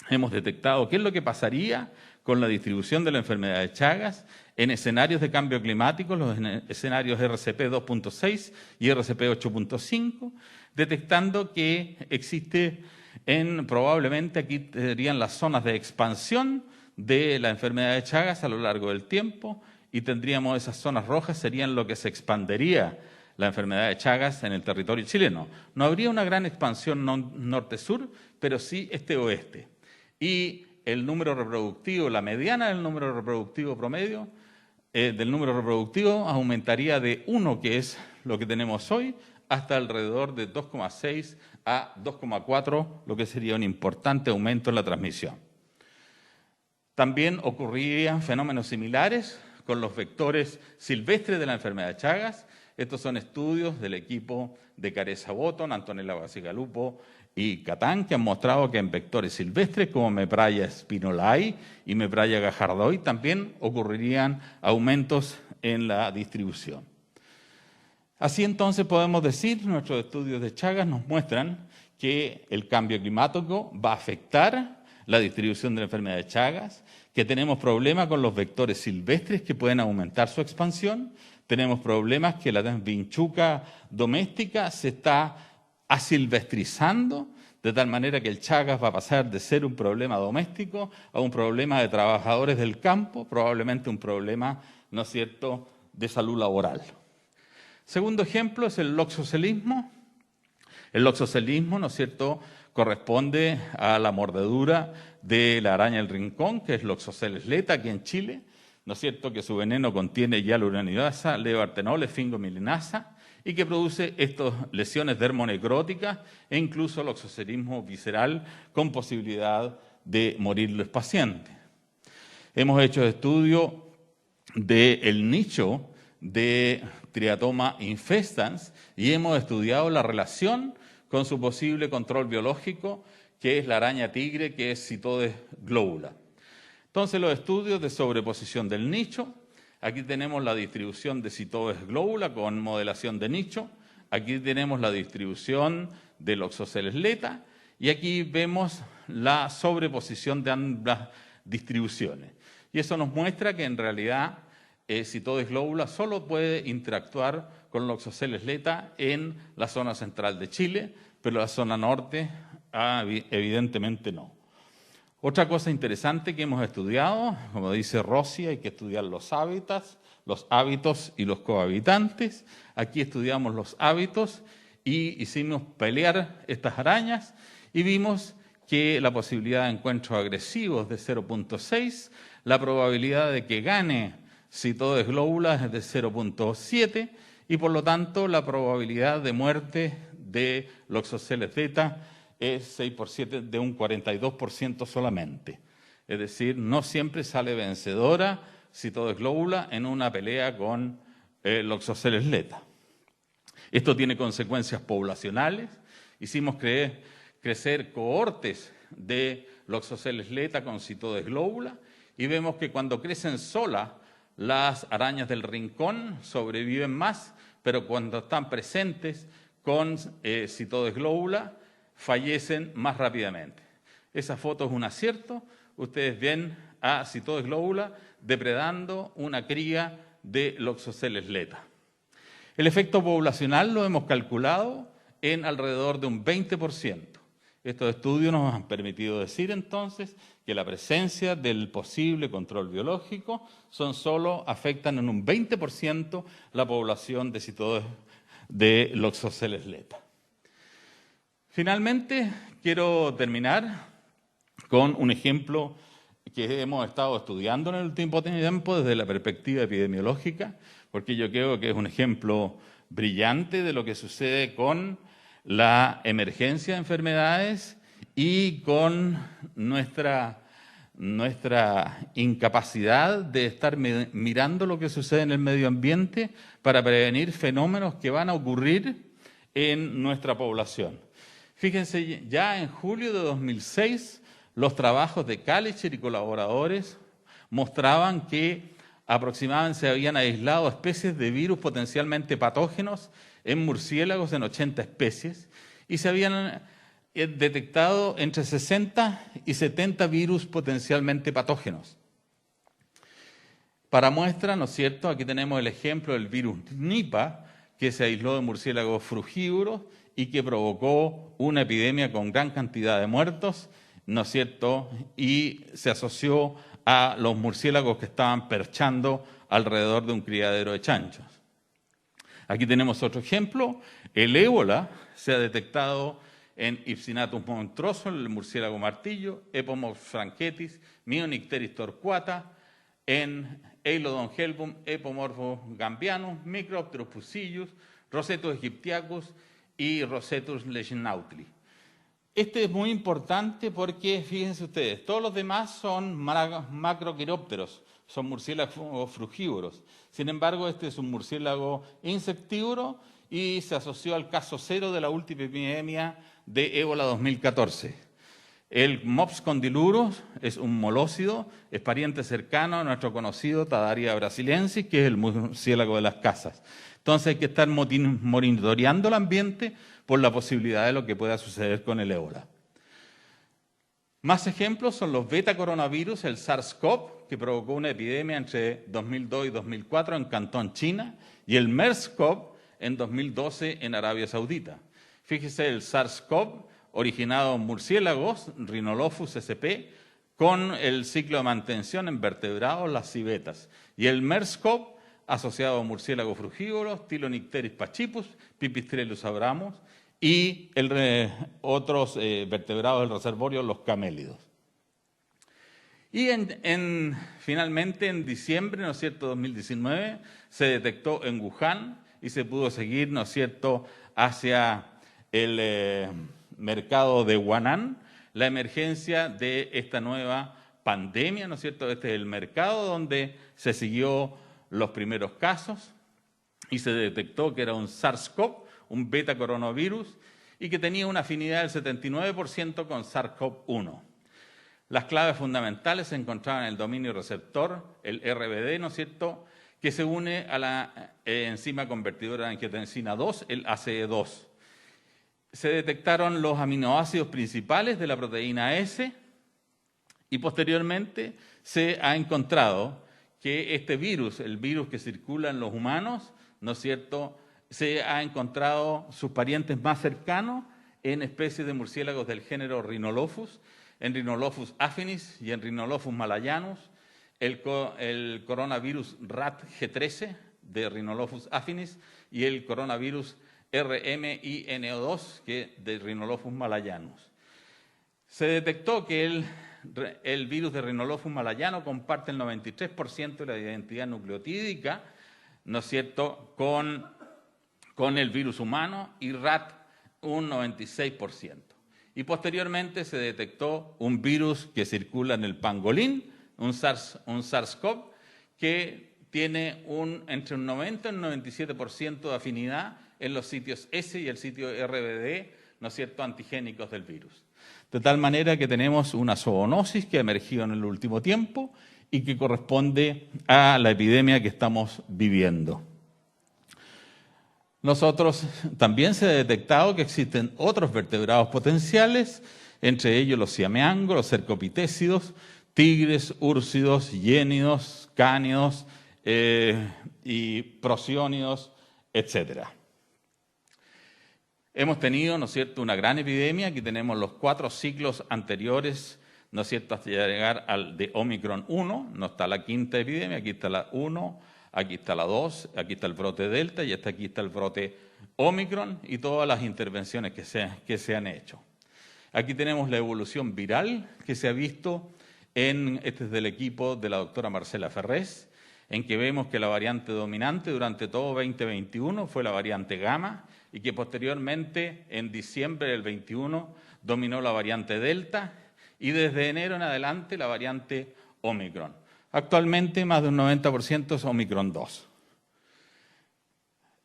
hemos detectado qué es lo que pasaría con la distribución de la enfermedad de Chagas en escenarios de cambio climático, los escenarios RCP 2.6 y RCP 8.5, detectando que existe probablemente aquí serían las zonas de expansión de la enfermedad de Chagas a lo largo del tiempo, y tendríamos esas zonas rojas, serían lo que se expandería la enfermedad de Chagas en el territorio chileno. No habría una gran expansión norte-sur, pero sí este-oeste. Y el número reproductivo, la mediana del número reproductivo promedio, del número reproductivo aumentaría de 1, que es lo que tenemos hoy, hasta alrededor de 2,6 a 2,4, lo que sería un importante aumento en la transmisión. También ocurrirían fenómenos similares con los vectores silvestres de la enfermedad de Chagas. Estos son estudios del equipo de Careza Botton, Antonella Bacigalupo y Catán, que han mostrado que en vectores silvestres como Mepraya spinolae y Mepraya gajardoy también ocurrirían aumentos en la distribución. Así entonces podemos decir, nuestros estudios de Chagas nos muestran que el cambio climático va a afectar la distribución de la enfermedad de Chagas, que tenemos problemas con los vectores silvestres que pueden aumentar su expansión, tenemos problemas que la vinchuca doméstica se está asilvestrizando, de tal manera que el Chagas va a pasar de ser un problema doméstico a un problema de trabajadores del campo, probablemente un problema, ¿no es cierto?, de salud laboral. Segundo ejemplo es el loxocelismo. El loxocelismo, ¿no es cierto?, corresponde a la mordedura de la araña del rincón, que es Loxoceles leta aquí en Chile, ¿no es cierto?, que su veneno contiene hialuronidasa, leoartenol, esfingomilinasa, y que produce estas lesiones dermonecróticas e incluso loxocelismo visceral con posibilidad de morir los pacientes. Hemos hecho estudios del nicho de Triatoma infestans y hemos estudiado la relación con su posible control biológico, que es la araña tigre, que es Citodes globula. Entonces, los estudios de sobreposición del nicho, aquí tenemos la distribución de Citodes globula con modelación de nicho, aquí tenemos la distribución de Loxoceles leta, y aquí vemos la sobreposición de ambas distribuciones. Y eso nos muestra que en realidad Citodes globula solo puede interactuar con Loxoceles leta en la zona central de Chile, pero la zona norte evidentemente no. Otra cosa interesante que hemos estudiado, como dice Rossi, hay que estudiar los hábitos y los cohabitantes. Aquí estudiamos los hábitos y hicimos pelear estas arañas y vimos que la posibilidad de encuentros agresivos es de 0.6, la probabilidad de que gane Citodes globula es de 0.7 y por lo tanto la probabilidad de muerte de Loxoceles beta es 6 por 7 de un 42% solamente. Es decir, no siempre sale vencedora Citodes globula en una pelea con Loxoceles leta. Esto tiene consecuencias poblacionales. Hicimos crecer cohortes de Loxosceles leta con Cytodes globula y vemos que cuando crecen solas, las arañas del rincón sobreviven más, pero cuando están presentes con Cytodes globula, fallecen más rápidamente. Esa foto es un acierto. Ustedes ven a Cytodes globula depredando una cría de Loxosceles leta. El efecto poblacional lo hemos calculado en alrededor de un 20%. Estos estudios nos han permitido decir entonces que la presencia del posible control biológico afectan en un 20% la población de Cytodes de Loxosceles leta. Finalmente, quiero terminar con un ejemplo que hemos estado estudiando en el último tiempo desde la perspectiva epidemiológica, porque yo creo que es un ejemplo brillante de lo que sucede con la emergencia de enfermedades y con nuestra incapacidad de estar mirando lo que sucede en el medio ambiente para prevenir fenómenos que van a ocurrir en nuestra población. Fíjense, ya en julio de 2006, los trabajos de Kalicher y colaboradores mostraban que aproximadamente se habían aislado especies de virus potencialmente patógenos en murciélagos en 80 especies y se habían detectado entre 60 y 70 virus potencialmente patógenos. Para muestra, ¿no es cierto?, aquí tenemos el ejemplo del virus Nipah, que se aisló de murciélagos frugívoros y que provocó una epidemia con gran cantidad de muertos, ¿no es cierto?, y se asoció a los murciélagos que estaban perchando alrededor de un criadero de chanchos. Aquí tenemos otro ejemplo. El ébola se ha detectado en Ipsinatus monstruoso, el murciélago martillo, Epomorph franketis, Myonicteris torquata, en Eilodon helbum, Epomorpho gambianus, Micropterus pusillus, Rosetus egyptiacus y Rosetus leschnautli. Este es muy importante porque, fíjense ustedes, todos los demás son macroquirópteros, son murciélagos frugívoros. Sin embargo, este es un murciélago insectívoro y se asoció al caso cero de la última epidemia de ébola 2014. El Mops condylurus es un molócido, es pariente cercano a nuestro conocido Tadaria brasiliensis, que es el murciélago de las casas. Entonces hay que estar monitoreando el ambiente por la posibilidad de lo que pueda suceder con el ébola. Más ejemplos son los beta coronavirus, el SARS-CoV, que provocó una epidemia entre 2002 y 2004 en Cantón, China, y el MERS-CoV en 2012 en Arabia Saudita. Fíjese, el SARS-CoV originado en murciélagos, Rhinolophus sp, con el ciclo de mantención en vertebrados, las civetas, y el MERS-CoV asociado a murciélagos frugívoros, Tylonicteris pachipus, Pipistrellus abramus, y otros vertebrados del reservorio, los camélidos. Y finalmente en diciembre, ¿no es cierto?, 2019, se detectó en Wuhan y se pudo seguir, ¿no es cierto?, hacia el mercado de Huanan, la emergencia de esta nueva pandemia, ¿no es cierto? Este es el mercado donde se siguió los primeros casos y se detectó que era un SARS-CoV, un beta coronavirus, y que tenía una afinidad del 79% con SARS-CoV-1. Las claves fundamentales se encontraban en el dominio receptor, el RBD, ¿no es cierto?, que se une a la enzima convertidora de angiotensina 2, el ACE2. Se detectaron los aminoácidos principales de la proteína S y posteriormente se ha encontrado que este virus, el virus que circula en los humanos, ¿no es cierto?, se ha encontrado sus parientes más cercanos en especies de murciélagos del género Rhinolophus, en Rhinolophus affinis y en Rhinolophus malayanus, el coronavirus RAT G13 de Rhinolophus affinis y el coronavirus RMINO2 de Rhinolophus malayanus. Se detectó que el virus de Rhinolophus malayano comparte el 93% de la identidad nucleotídica, ¿no es cierto?, con el virus humano, y RAT un 96%. Y posteriormente se detectó un virus que circula en el pangolín, un SARS-CoV, que tiene entre un 90 y un 97% de afinidad en los sitios S y el sitio RBD, ¿no es cierto?, antigénicos del virus. De tal manera que tenemos una zoonosis que ha emergido en el último tiempo y que corresponde a la epidemia que estamos viviendo. Nosotros también se ha detectado que existen otros vertebrados potenciales, entre ellos los siameangos, los cercopitécidos, tigres, úrsidos, hiénidos, cánidos y prosiónidos, etc. Hemos tenido, ¿no es cierto?, una gran epidemia. Aquí tenemos los 4 ciclos anteriores, ¿no es cierto?, hasta llegar al de Omicron 1. No está la quinta epidemia, aquí está la 1, aquí está la 2, aquí está el brote Delta y hasta aquí está el brote Omicron y todas las intervenciones que se han hecho. Aquí tenemos la evolución viral que se ha visto este es del equipo de la doctora Marcela Ferrés, en que vemos que la variante dominante durante todo 2021 fue la variante Gamma y que posteriormente, en diciembre del 21, dominó la variante Delta y desde enero en adelante la variante Omicron. Actualmente más de un 90% es Omicron 2.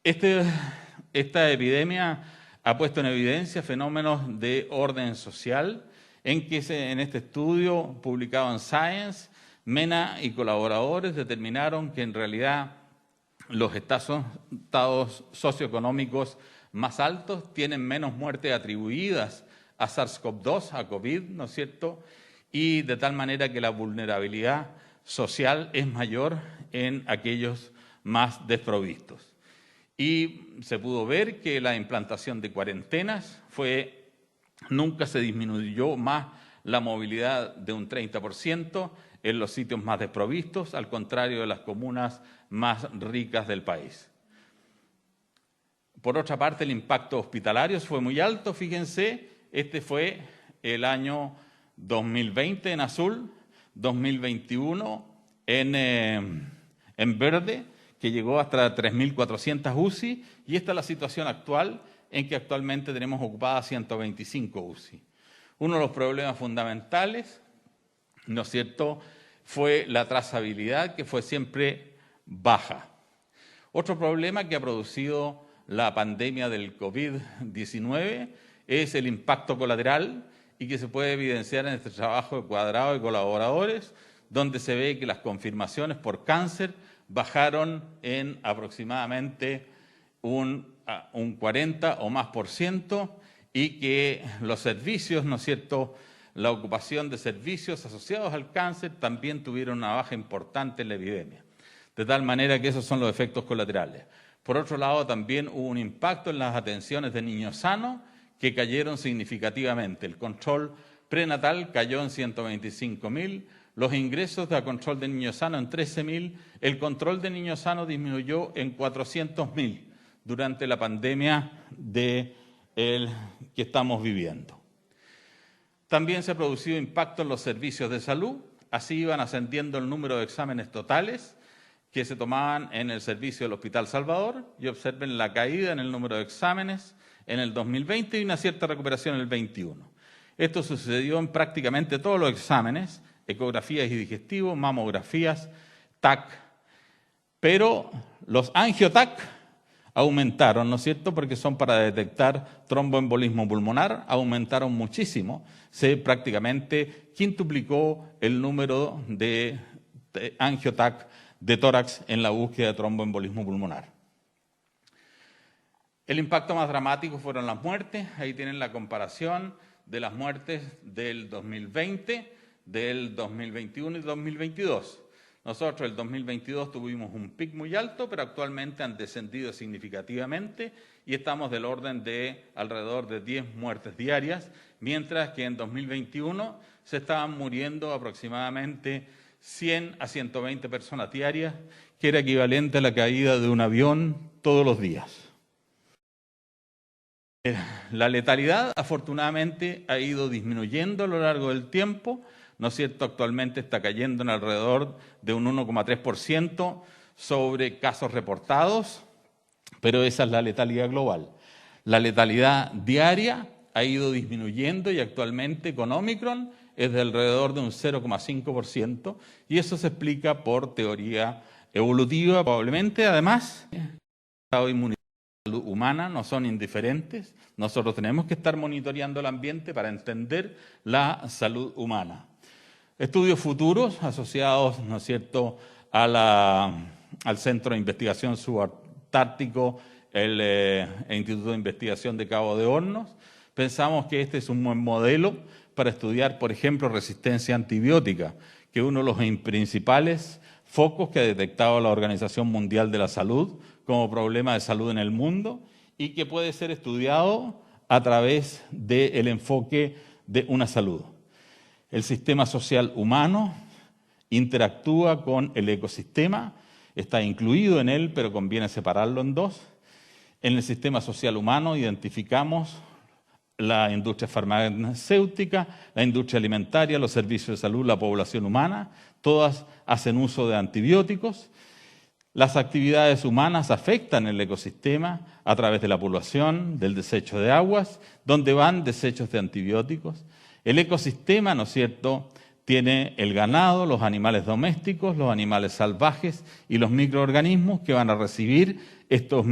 Esta epidemia ha puesto en evidencia fenómenos de orden social en que en este estudio publicado en Science, Mena y colaboradores determinaron que en realidad los estados socioeconómicos más altos tienen menos muertes atribuidas a SARS-CoV-2, a COVID, ¿no es cierto? Y de tal manera que la vulnerabilidad social es mayor en aquellos más desprovistos. Y se pudo ver que la implantación de cuarentenas nunca se disminuyó más la movilidad de un 30% en los sitios más desprovistos, al contrario de las comunas más ricas del país. Por otra parte, el impacto hospitalario fue muy alto, fíjense, este fue el año 2020 en azul, 2021 en verde, que llegó hasta 3.400 UCI, y esta es la situación actual, en que actualmente tenemos ocupadas 125 UCI. Uno de los problemas fundamentales, ¿no es cierto?, fue la trazabilidad, que fue siempre baja. Otro problema que ha producido la pandemia del COVID-19 es el impacto colateral y que se puede evidenciar en este trabajo de Cuadrado y colaboradores, donde se ve que las confirmaciones por cáncer bajaron en aproximadamente un 40 o más por ciento y que los servicios, ¿no es cierto?, la ocupación de servicios asociados al cáncer también tuvieron una baja importante en la epidemia. De tal manera que esos son los efectos colaterales. Por otro lado, también hubo un impacto en las atenciones de niños sanos que cayeron significativamente. El control prenatal cayó en 125.000, los ingresos de control de niños sanos en 13.000, el control de niños sanos disminuyó en 400.000 durante la pandemia que estamos viviendo. También se ha producido impacto en los servicios de salud, así iban ascendiendo el número de exámenes totales que se tomaban en el servicio del Hospital Salvador, y observen la caída en el número de exámenes en el 2020 y una cierta recuperación en el 2021. Esto sucedió en prácticamente todos los exámenes, ecografías y digestivos, mamografías, TAC, pero los angio-TAC aumentaron, ¿no es cierto?, porque son para detectar tromboembolismo pulmonar, aumentaron muchísimo, se prácticamente quintuplicó el número de angio-TAC de tórax en la búsqueda de tromboembolismo pulmonar. El impacto más dramático fueron las muertes, ahí tienen la comparación de las muertes del 2020, del 2021 y 2022. Nosotros el 2022 tuvimos un pic muy alto, pero actualmente han descendido significativamente y estamos del orden de alrededor de 10 muertes diarias, mientras que en 2021 se estaban muriendo aproximadamente 100 a 120 personas diarias, que era equivalente a la caída de un avión todos los días. La letalidad, afortunadamente, ha ido disminuyendo a lo largo del tiempo, ¿no es cierto? Actualmente está cayendo en alrededor de un 1,3% sobre casos reportados, pero esa es la letalidad global. La letalidad diaria ha ido disminuyendo y actualmente con Omicron es de alrededor de un 0,5%, y eso se explica por teoría evolutiva, probablemente, además, estado inmunitario salud humana no son indiferentes. Nosotros tenemos que estar monitoreando el ambiente para entender la salud humana. Estudios futuros asociados, ¿no es cierto?, al Centro de Investigación Subantártico, el Instituto de Investigación de Cabo de Hornos. Pensamos que este es un buen modelo para estudiar, por ejemplo, resistencia antibiótica, que es uno de los principales focos que ha detectado la Organización Mundial de la Salud como problema de salud en el mundo y que puede ser estudiado a través del enfoque de una salud. El sistema social humano interactúa con el ecosistema, está incluido en él, pero conviene separarlo en dos. En el sistema social humano identificamos la industria farmacéutica, la industria alimentaria, los servicios de salud, la población humana, todas hacen uso de antibióticos. Las actividades humanas afectan el ecosistema a través de la población, del desecho de aguas, donde van desechos de antibióticos. El ecosistema, ¿no es cierto?, tiene el ganado, los animales domésticos, los animales salvajes y los microorganismos que van a recibir estos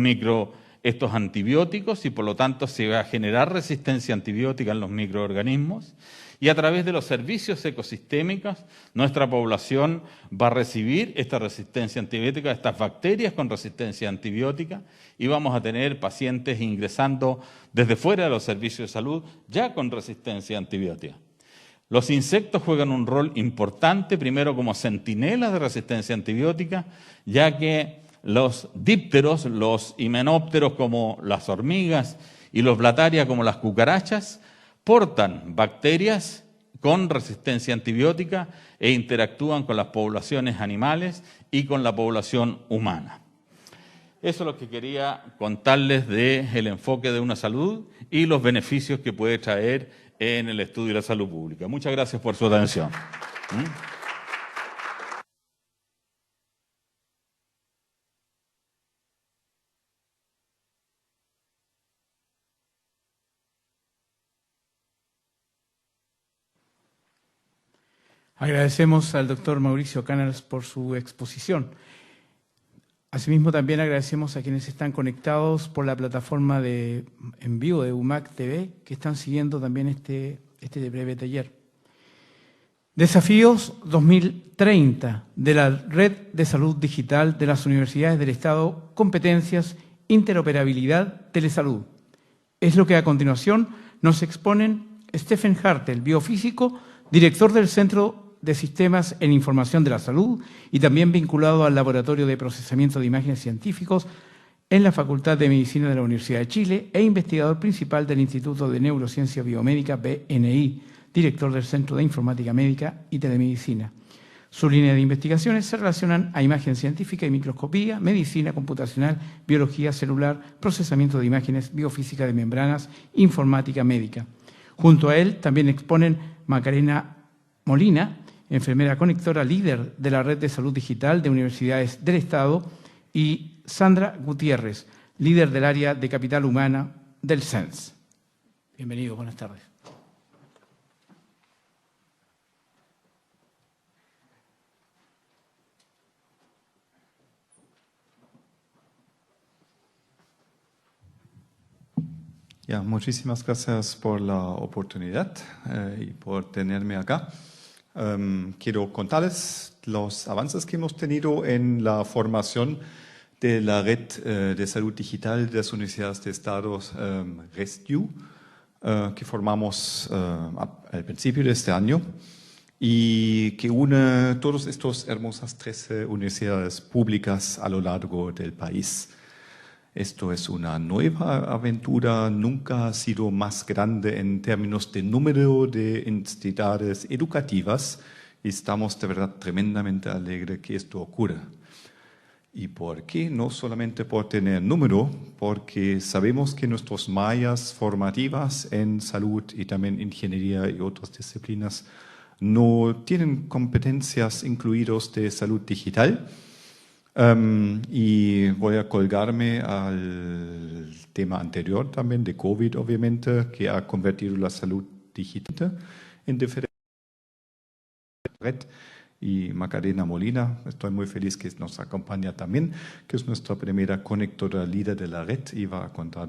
antibióticos y por lo tanto se va a generar resistencia antibiótica en los microorganismos. Y a través de los servicios ecosistémicos, nuestra población va a recibir esta resistencia antibiótica, estas bacterias con resistencia antibiótica, y vamos a tener pacientes ingresando desde fuera de los servicios de salud ya con resistencia antibiótica. Los insectos juegan un rol importante, primero como centinelas de resistencia antibiótica, ya que los dípteros, los himenópteros como las hormigas y los Blattaria como las cucarachas, portan bacterias con resistencia antibiótica e interactúan con las poblaciones animales y con la población humana. Eso es lo que quería contarles del enfoque de una salud y los beneficios que puede traer en el estudio de la salud pública. Muchas gracias por su atención.
Agradecemos al doctor Mauricio Canals por su exposición. Asimismo, también agradecemos a quienes están conectados por la plataforma en vivo de UMAC TV, que están siguiendo también este breve taller. Desafíos 2030 de la Red de Salud Digital de las Universidades del Estado, competencias, interoperabilidad, telesalud. Es lo que a continuación nos exponen Stephen Hartel, biofísico, director del Centro de Sistemas en Información de la Salud y también vinculado al Laboratorio de Procesamiento de Imágenes Científicos en la Facultad de Medicina de la Universidad de Chile e investigador principal del Instituto de Neurociencia Biomédica, BNI, director del Centro de Informática Médica y Telemedicina. Su línea de investigaciones se relacionan a imagen científica y microscopía, medicina computacional, biología celular, procesamiento de imágenes, biofísica de membranas, informática médica. Junto a él también exponen Macarena Molina, enfermera conectora líder de la Red de Salud Digital de Universidades del Estado, y Sandra Gutiérrez, líder del área de Capital Humana del CENS. Bienvenido, buenas tardes.
Ya, muchísimas gracias por la oportunidad y por tenerme acá. Quiero contarles los avances que hemos tenido en la formación de la Red de Salud Digital de las Universidades de Estados, RESTU, que formamos al principio de este año y que une todas estas hermosas 13 universidades públicas a lo largo del país. Esto es una nueva aventura, nunca ha sido más grande en términos de número de entidades educativas y estamos de verdad tremendamente alegres que esto ocurra. ¿Y por qué? No solamente por tener número, porque sabemos que nuestras mallas formativas en salud y también ingeniería y otras disciplinas no tienen competencias incluidas de salud digital. Y voy a colgarme al tema anterior también de COVID, obviamente, que ha convertido la salud digital en diferentes red y Macarena Molina, estoy muy feliz que nos acompaña también, que es nuestra primera conectora líder de la red y va a contar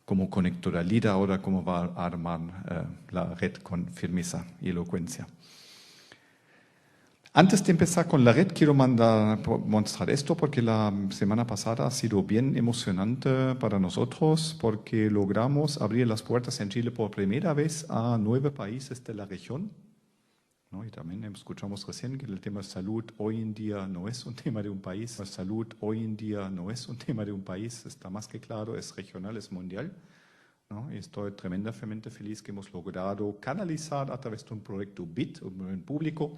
como conectora líder ahora cómo va a armar la red con firmeza y elocuencia. Antes de empezar con la red, quiero mostrar esto porque la semana pasada ha sido bien emocionante para nosotros porque logramos abrir las puertas en Chile por primera vez a 9 países de la región. ¿No? Y también escuchamos recién que el tema de salud hoy en día no es un tema de un país. La salud hoy en día no es un tema de un país, está más que claro, es regional, es mundial. ¿No? Y estoy tremendamente feliz que hemos logrado canalizar a través de un proyecto BIT, un público,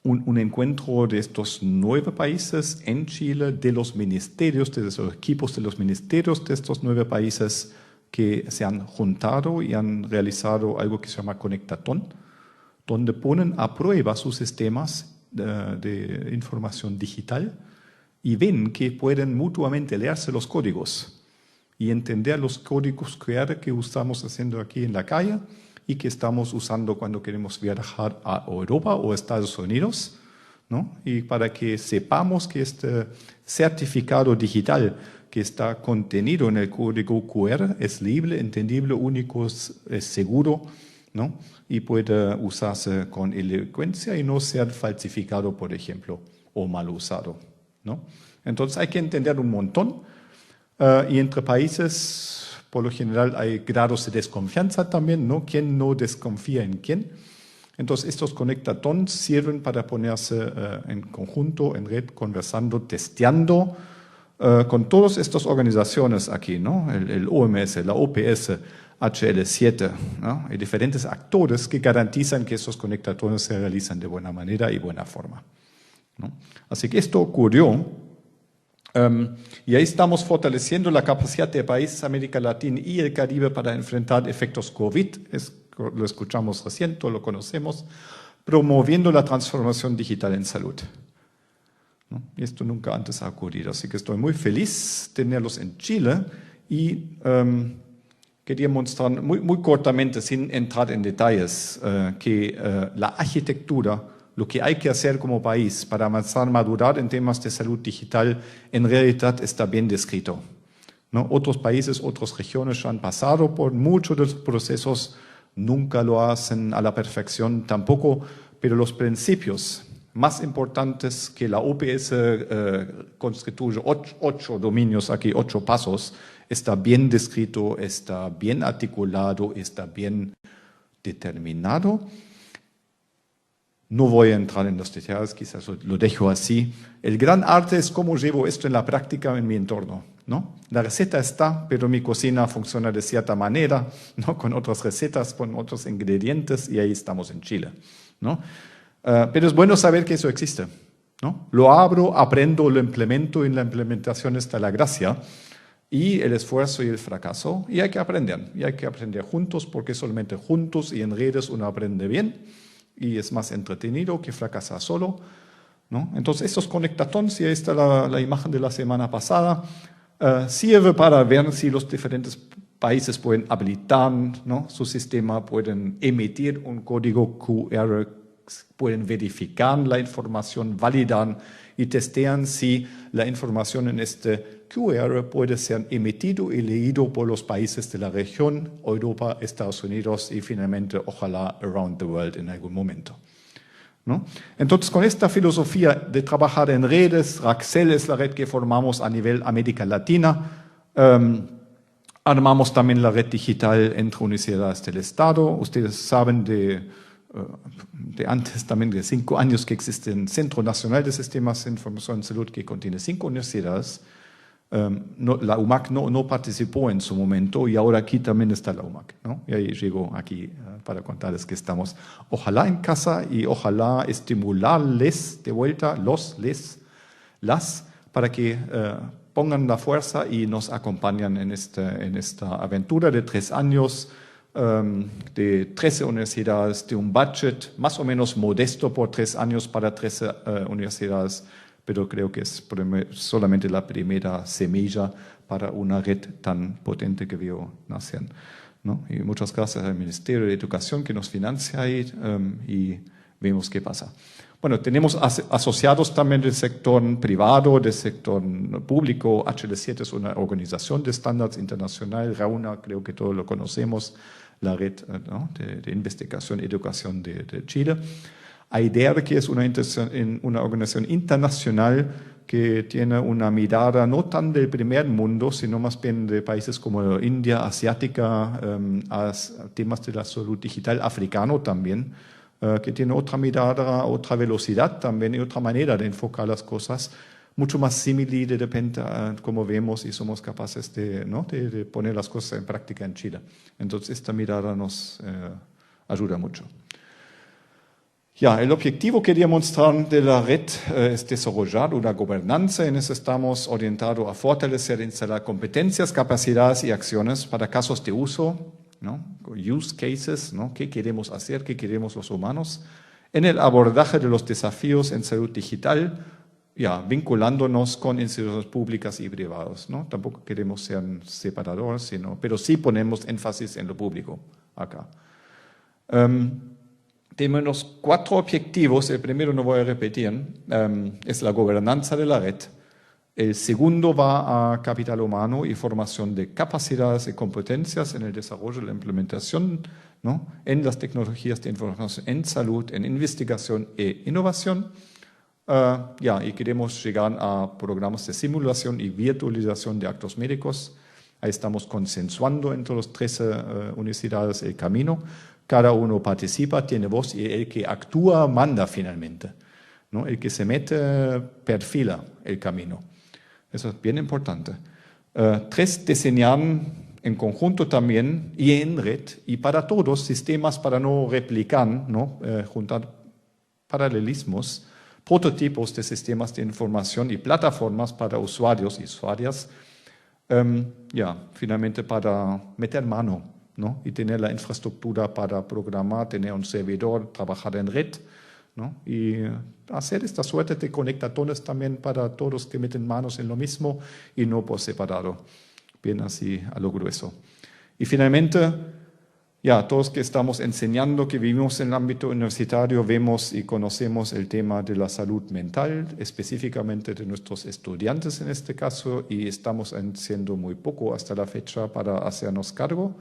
un encuentro de estos 9 países en Chile, de los ministerios, de los equipos de los ministerios de estos 9 países que se han juntado y han realizado algo que se llama Conectatón, donde ponen a prueba sus sistemas de información digital y ven que pueden mutuamente leerse los códigos y entender los códigos QR que estamos haciendo aquí en la calle y que estamos usando cuando queremos viajar a Europa o Estados Unidos, ¿no? Y para que sepamos que este certificado digital que está contenido en el código QR es libre, entendible, único, es seguro, ¿no? Y puede usarse con elocuencia y no ser falsificado, por ejemplo, o mal usado, ¿no? Entonces hay que entender un montón y entre países por lo general hay grados de desconfianza también, ¿no? ¿Quién no desconfía en quién? Entonces estos conectatons sirven para ponerse en conjunto, en red, conversando, testeando con todas estas organizaciones aquí, ¿no? El OMS, la OPS, HL7, ¿no? Hay diferentes actores que garantizan que estos conectatons se realizan de buena manera y buena forma, ¿no? Así que esto ocurrió. Y ahí estamos fortaleciendo la capacidad de países de América Latina y el Caribe para enfrentar efectos COVID, lo escuchamos recién, todos lo conocemos, promoviendo la transformación digital en salud, ¿no? Y esto nunca antes ha ocurrido, así que estoy muy feliz de tenerlos en Chile y quería mostrar muy cortamente, sin entrar en detalles, que la arquitectura, lo que hay que hacer como país para avanzar, madurar en temas de salud digital, en realidad está bien descrito, ¿no? Otros países, otras regiones han pasado por muchos de los procesos, nunca lo hacen a la perfección tampoco, pero los principios más importantes que la OPS constituye 8 dominios, aquí 8 pasos, está bien descrito, está bien articulado, está bien determinado. No voy a entrar en los detalles, quizás lo dejo así. El gran arte es cómo llevo esto en la práctica en mi entorno, ¿no? La receta está, pero mi cocina funciona de cierta manera, ¿no? Con otras recetas, con otros ingredientes, y ahí estamos en Chile, ¿no? Pero es bueno saber que eso existe, ¿no? Lo abro, aprendo, lo implemento, y en la implementación está la gracia y el esfuerzo y el fracaso, y hay que aprender juntos, porque solamente juntos y en redes uno aprende bien, y es más entretenido que fracasar solo, ¿no? Entonces estos conectatons, y ahí está la imagen de la semana pasada, sirve para ver si los diferentes países pueden habilitar, ¿no? Su sistema, pueden emitir un código QR, pueden verificar la información, validar y testean si la información en este QR puede ser emitido y leído por los países de la región, Europa, Estados Unidos y finalmente, ojalá, around the world en algún momento, ¿no? Entonces, con esta filosofía de trabajar en redes, Raxel es la red que formamos a nivel América Latina, armamos también la red digital entre universidades del Estado. Ustedes saben de antes también de 5 años que existe el Centro Nacional de Sistemas de Información en Salud que contiene 5 universidades. La UMAC no participó en su momento y ahora aquí también está la UMAC, ¿no? Y ahí llego aquí para contarles que estamos ojalá en casa y ojalá estimularles de vuelta, las, para que pongan la fuerza y nos acompañan en esta aventura de 3 años, de 13 universidades, de un budget más o menos modesto por 3 años para 13 universidades, pero creo que es solamente la primera semilla para una red tan potente que veo nacer, ¿no? Y muchas gracias al Ministerio de Educación que nos financia ahí, y vemos qué pasa. Bueno, tenemos asociados también del sector privado, del sector público. HL7 es una organización de estándares internacional. RAUNA, creo que todos lo conocemos, la red, ¿no?, de investigación y educación de Chile. AIDER, que es una organización internacional que tiene una mirada no tan del primer mundo, sino más bien de países como India, asiática, a temas de la salud digital, africano también, que tiene otra mirada, otra velocidad también y otra manera de enfocar las cosas, mucho más simili de repente como vemos y somos capaces de, ¿no?, de poner las cosas en práctica en Chile. Entonces esta mirada nos ayuda mucho. Ya, el objetivo que quería mostrar de la red es desarrollar una gobernanza. En eso estamos orientados a fortalecer e instalar competencias, capacidades y acciones para casos de uso, ¿no?, use cases, ¿no?, qué queremos hacer, qué queremos los humanos, en el abordaje de los desafíos en salud digital, ya, vinculándonos con instituciones públicas y privadas, ¿no? Tampoco queremos ser separadores, pero sí ponemos énfasis en lo público acá. Tenemos 4 objetivos. El primero no voy a repetir, es la gobernanza de la red. El segundo va a capital humano y formación de capacidades y competencias en el desarrollo y la implementación, ¿no?, en las tecnologías de información en salud, en investigación e innovación. Y queremos llegar a programas de simulación y virtualización de actos médicos. Ahí estamos consensuando entre los 13 universidades el camino. Cada uno participa, tiene voz y el que actúa manda finalmente, ¿no? El que se mete perfila el camino. Eso es bien importante. 3, diseñar en conjunto también y en red y para todos sistemas para no replicar, ¿no?, juntar paralelismos, prototipos de sistemas de información y plataformas para usuarios y usuarias, finalmente para meter mano, ¿no?, y tener la infraestructura para programar, tener un servidor, trabajar en red, ¿no?, y hacer esta suerte de conectadores también para todos que meten manos en lo mismo y no por separado, bien así a lo grueso. Y finalmente, todos que estamos enseñando, que vivimos en el ámbito universitario, vemos y conocemos el tema de la salud mental, específicamente de nuestros estudiantes en este caso, y estamos haciendo muy poco hasta la fecha para hacernos cargo.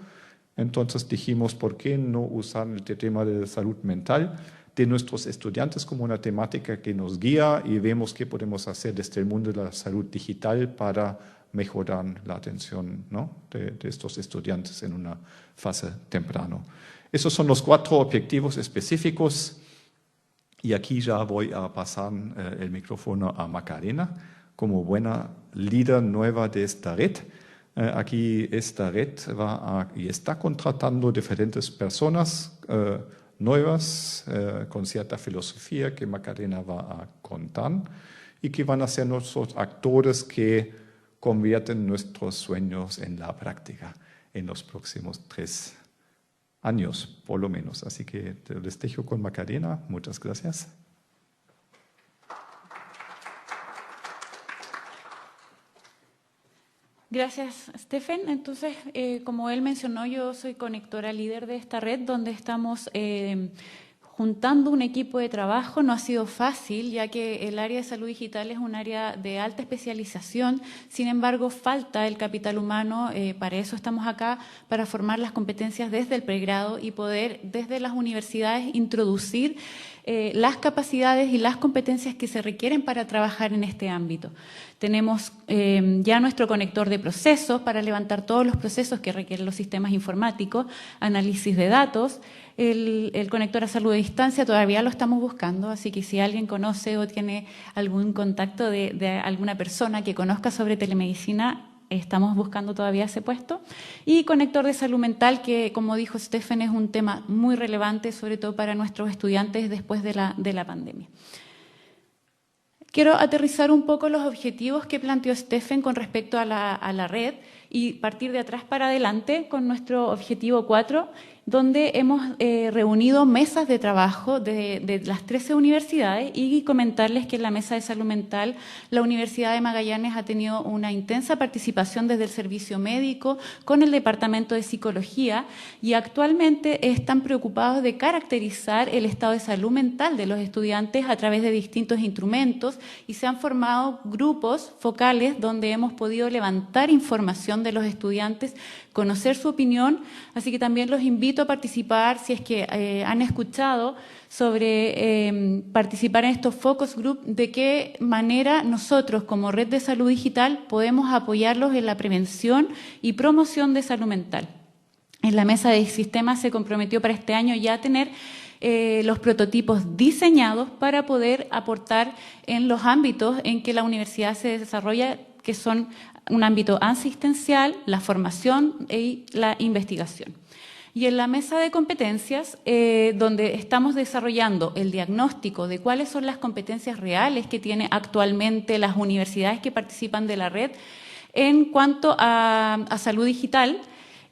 Entonces dijimos, ¿por qué no usar el tema de salud mental de nuestros estudiantes como una temática que nos guía y vemos qué podemos hacer desde el mundo de la salud digital para mejorar la atención, ¿no?, de estos estudiantes en una fase temprana? Esos son los 4 objetivos específicos y aquí ya voy a pasar el micrófono a Macarena como buena líder nueva de esta red. Aquí esta red y está contratando diferentes personas nuevas con cierta filosofía que Macarena va a contar y que van a ser nuestros actores que convierten nuestros sueños en la práctica en los próximos 3 años, por lo menos. Así que les dejo con Macarena. Muchas gracias.
Gracias, Stephen. Entonces, como él mencionó, yo soy conectora líder de esta red donde estamos juntando un equipo de trabajo. No ha sido fácil, ya que el área de salud digital es un área de alta especialización. Sin embargo, falta el capital humano. Para eso estamos acá, para formar las competencias desde el pregrado y poder desde las universidades introducir las capacidades y las competencias que se requieren para trabajar en este ámbito. Tenemos ya nuestro conector de procesos para levantar todos los procesos que requieren los sistemas informáticos, análisis de datos. El conector a salud a distancia todavía lo estamos buscando, así que si alguien conoce o tiene algún contacto de alguna persona que conozca sobre telemedicina, estamos buscando todavía ese puesto. Y conector de salud mental, que como dijo Stephen, es un tema muy relevante, sobre todo para nuestros estudiantes después de la pandemia. Quiero aterrizar un poco los objetivos que planteó Stephen con respecto a la red y partir de atrás para adelante con nuestro objetivo 4 donde hemos reunido mesas de trabajo de las 13 universidades y comentarles que en la mesa de salud mental la Universidad de Magallanes ha tenido una intensa participación desde el servicio médico con el Departamento de Psicología y actualmente están preocupados de caracterizar el estado de salud mental de los estudiantes a través de distintos instrumentos y se han formado grupos focales donde hemos podido levantar información de los estudiantes, conocer su opinión, así que también los invito a participar si es que han escuchado sobre participar en estos focus group, de qué manera nosotros como Red de Salud Digital podemos apoyarlos en la prevención y promoción de salud mental. En la mesa de sistemas se comprometió para este año ya a tener los prototipos diseñados para poder aportar en los ámbitos en que la universidad se desarrolla, que son un ámbito asistencial, la formación y la investigación. Y en la mesa de competencias, donde estamos desarrollando el diagnóstico de cuáles son las competencias reales que tienen actualmente las universidades que participan de la red en cuanto a salud digital,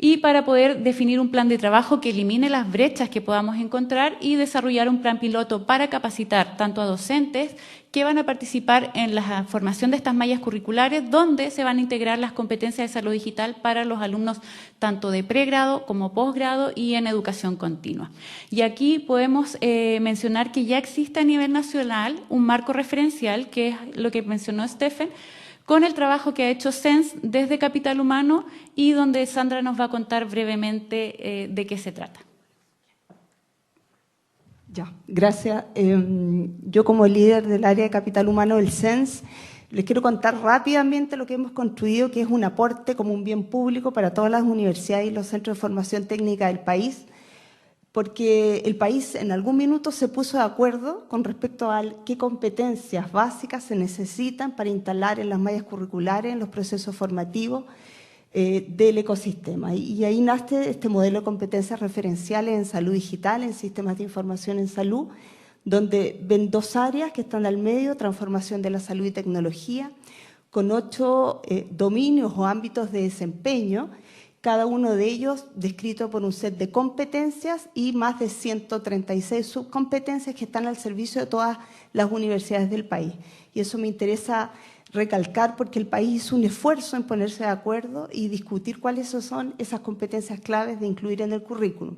y para poder definir un plan de trabajo que elimine las brechas que podamos encontrar y desarrollar un plan piloto para capacitar tanto a docentes que van a participar en la formación de estas mallas curriculares, donde se van a integrar las competencias de salud digital para los alumnos tanto de pregrado como posgrado y en educación continua. Y aquí podemos mencionar que ya existe a nivel nacional un marco referencial, que es lo que mencionó Stephen, con el trabajo que ha hecho SENS desde Capital Humano y donde Sandra nos va a contar brevemente de qué se trata.
Ya, gracias. Yo como líder del área de Capital Humano del SENS, les quiero contar rápidamente lo que hemos construido, que es un aporte como un bien público para todas las universidades y los centros de formación técnica del país, porque el país en algún minuto se puso de acuerdo con respecto a qué competencias básicas se necesitan para instalar en las mallas curriculares, en los procesos formativos del ecosistema. Y ahí nace este modelo de competencias referenciales en salud digital, en sistemas de información en salud, donde ven dos áreas que están al medio: transformación de la salud y tecnología, con 8 dominios o ámbitos de desempeño, cada uno de ellos descrito por un set de competencias y más de 136 subcompetencias que están al servicio de todas las universidades del país. Y eso me interesa recalcar porque el país hizo un esfuerzo en ponerse de acuerdo y discutir cuáles son esas competencias claves de incluir en el currículum.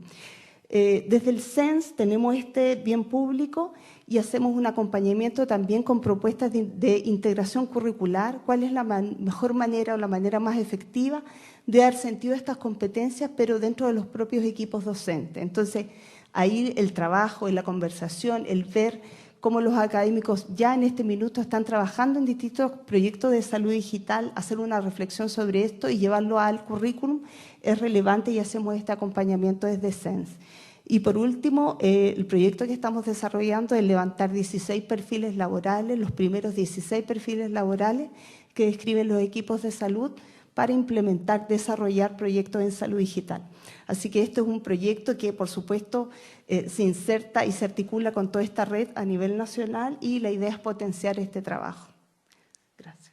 Desde el SENS tenemos este bien público y hacemos un acompañamiento también con propuestas de integración curricular, cuál es la mejor manera o la manera más efectiva de dar sentido a estas competencias, pero dentro de los propios equipos docentes. Entonces, ahí el trabajo, la conversación, el ver cómo los académicos ya en este minuto están trabajando en distintos proyectos de salud digital, hacer una reflexión sobre esto y llevarlo al currículum es relevante, y hacemos este acompañamiento desde SENS. Y por último, el proyecto que estamos desarrollando es levantar 16 perfiles laborales, los primeros 16 perfiles laborales que describen los equipos de salud para implementar, desarrollar proyectos en salud digital. Así que esto es un proyecto que, por supuesto, se inserta y se articula con toda esta red a nivel nacional, y la idea es potenciar este trabajo. Gracias.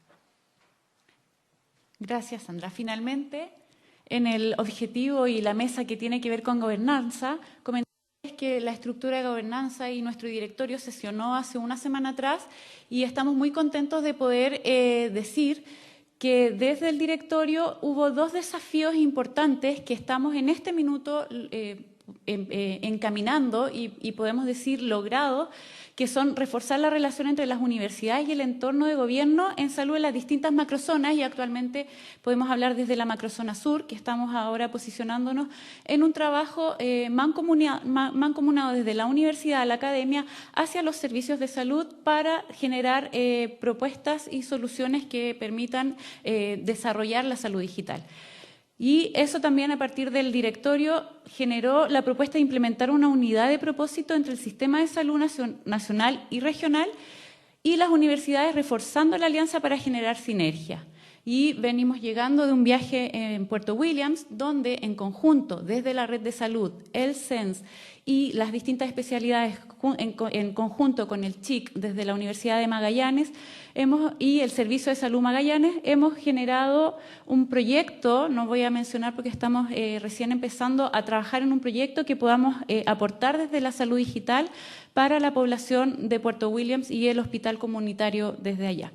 Gracias, Sandra. Finalmente, en el objetivo y la mesa que tiene que ver con gobernanza, comentarles que la estructura de gobernanza y nuestro directorio sesionó hace una semana atrás y estamos muy contentos de poder decir que desde el directorio hubo 2 desafíos importantes que estamos en este minuto encaminando y podemos decir logrado, que son reforzar la relación entre las universidades y el entorno de gobierno en salud en las distintas macrozonas, y actualmente podemos hablar desde la macrozona sur, que estamos ahora posicionándonos en un trabajo mancomunado desde la universidad a la academia hacia los servicios de salud para generar propuestas y soluciones que permitan desarrollar la salud digital. Y eso también, a partir del directorio, generó la propuesta de implementar una unidad de propósito entre el sistema de salud nacional y regional y las universidades, reforzando la alianza para generar sinergia. Y venimos llegando de un viaje en Puerto Williams, donde en conjunto, desde la red de salud, el CENS y las distintas especialidades en conjunto con el CHIC desde la Universidad de Magallanes y el Servicio de Salud Magallanes, hemos generado un proyecto, no voy a mencionar porque estamos recién empezando a trabajar en un proyecto que podamos aportar desde la salud digital para la población de Puerto Williams y el hospital comunitario desde allá.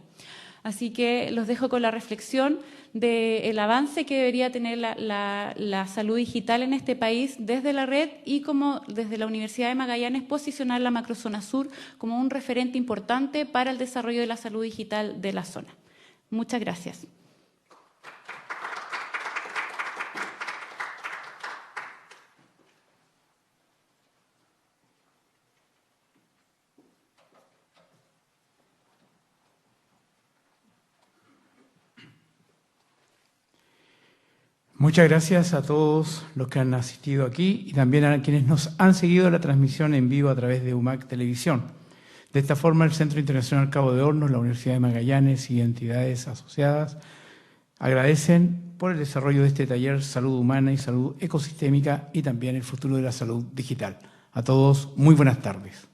Así que los dejo con la reflexión del avance que debería tener la salud digital en este país desde la red y como desde la Universidad de Magallanes posicionar la macrozona sur como un referente importante para el desarrollo de la salud digital de la zona. Muchas gracias.
Muchas gracias a todos los que han asistido aquí y también a quienes nos han seguido la transmisión en vivo a través de UMAC Televisión. De esta forma, el Centro Internacional Cabo de Hornos, la Universidad de Magallanes y entidades asociadas agradecen por el desarrollo de este taller Salud Humana y Salud Ecosistémica y también el futuro de la salud digital. A todos, muy buenas tardes.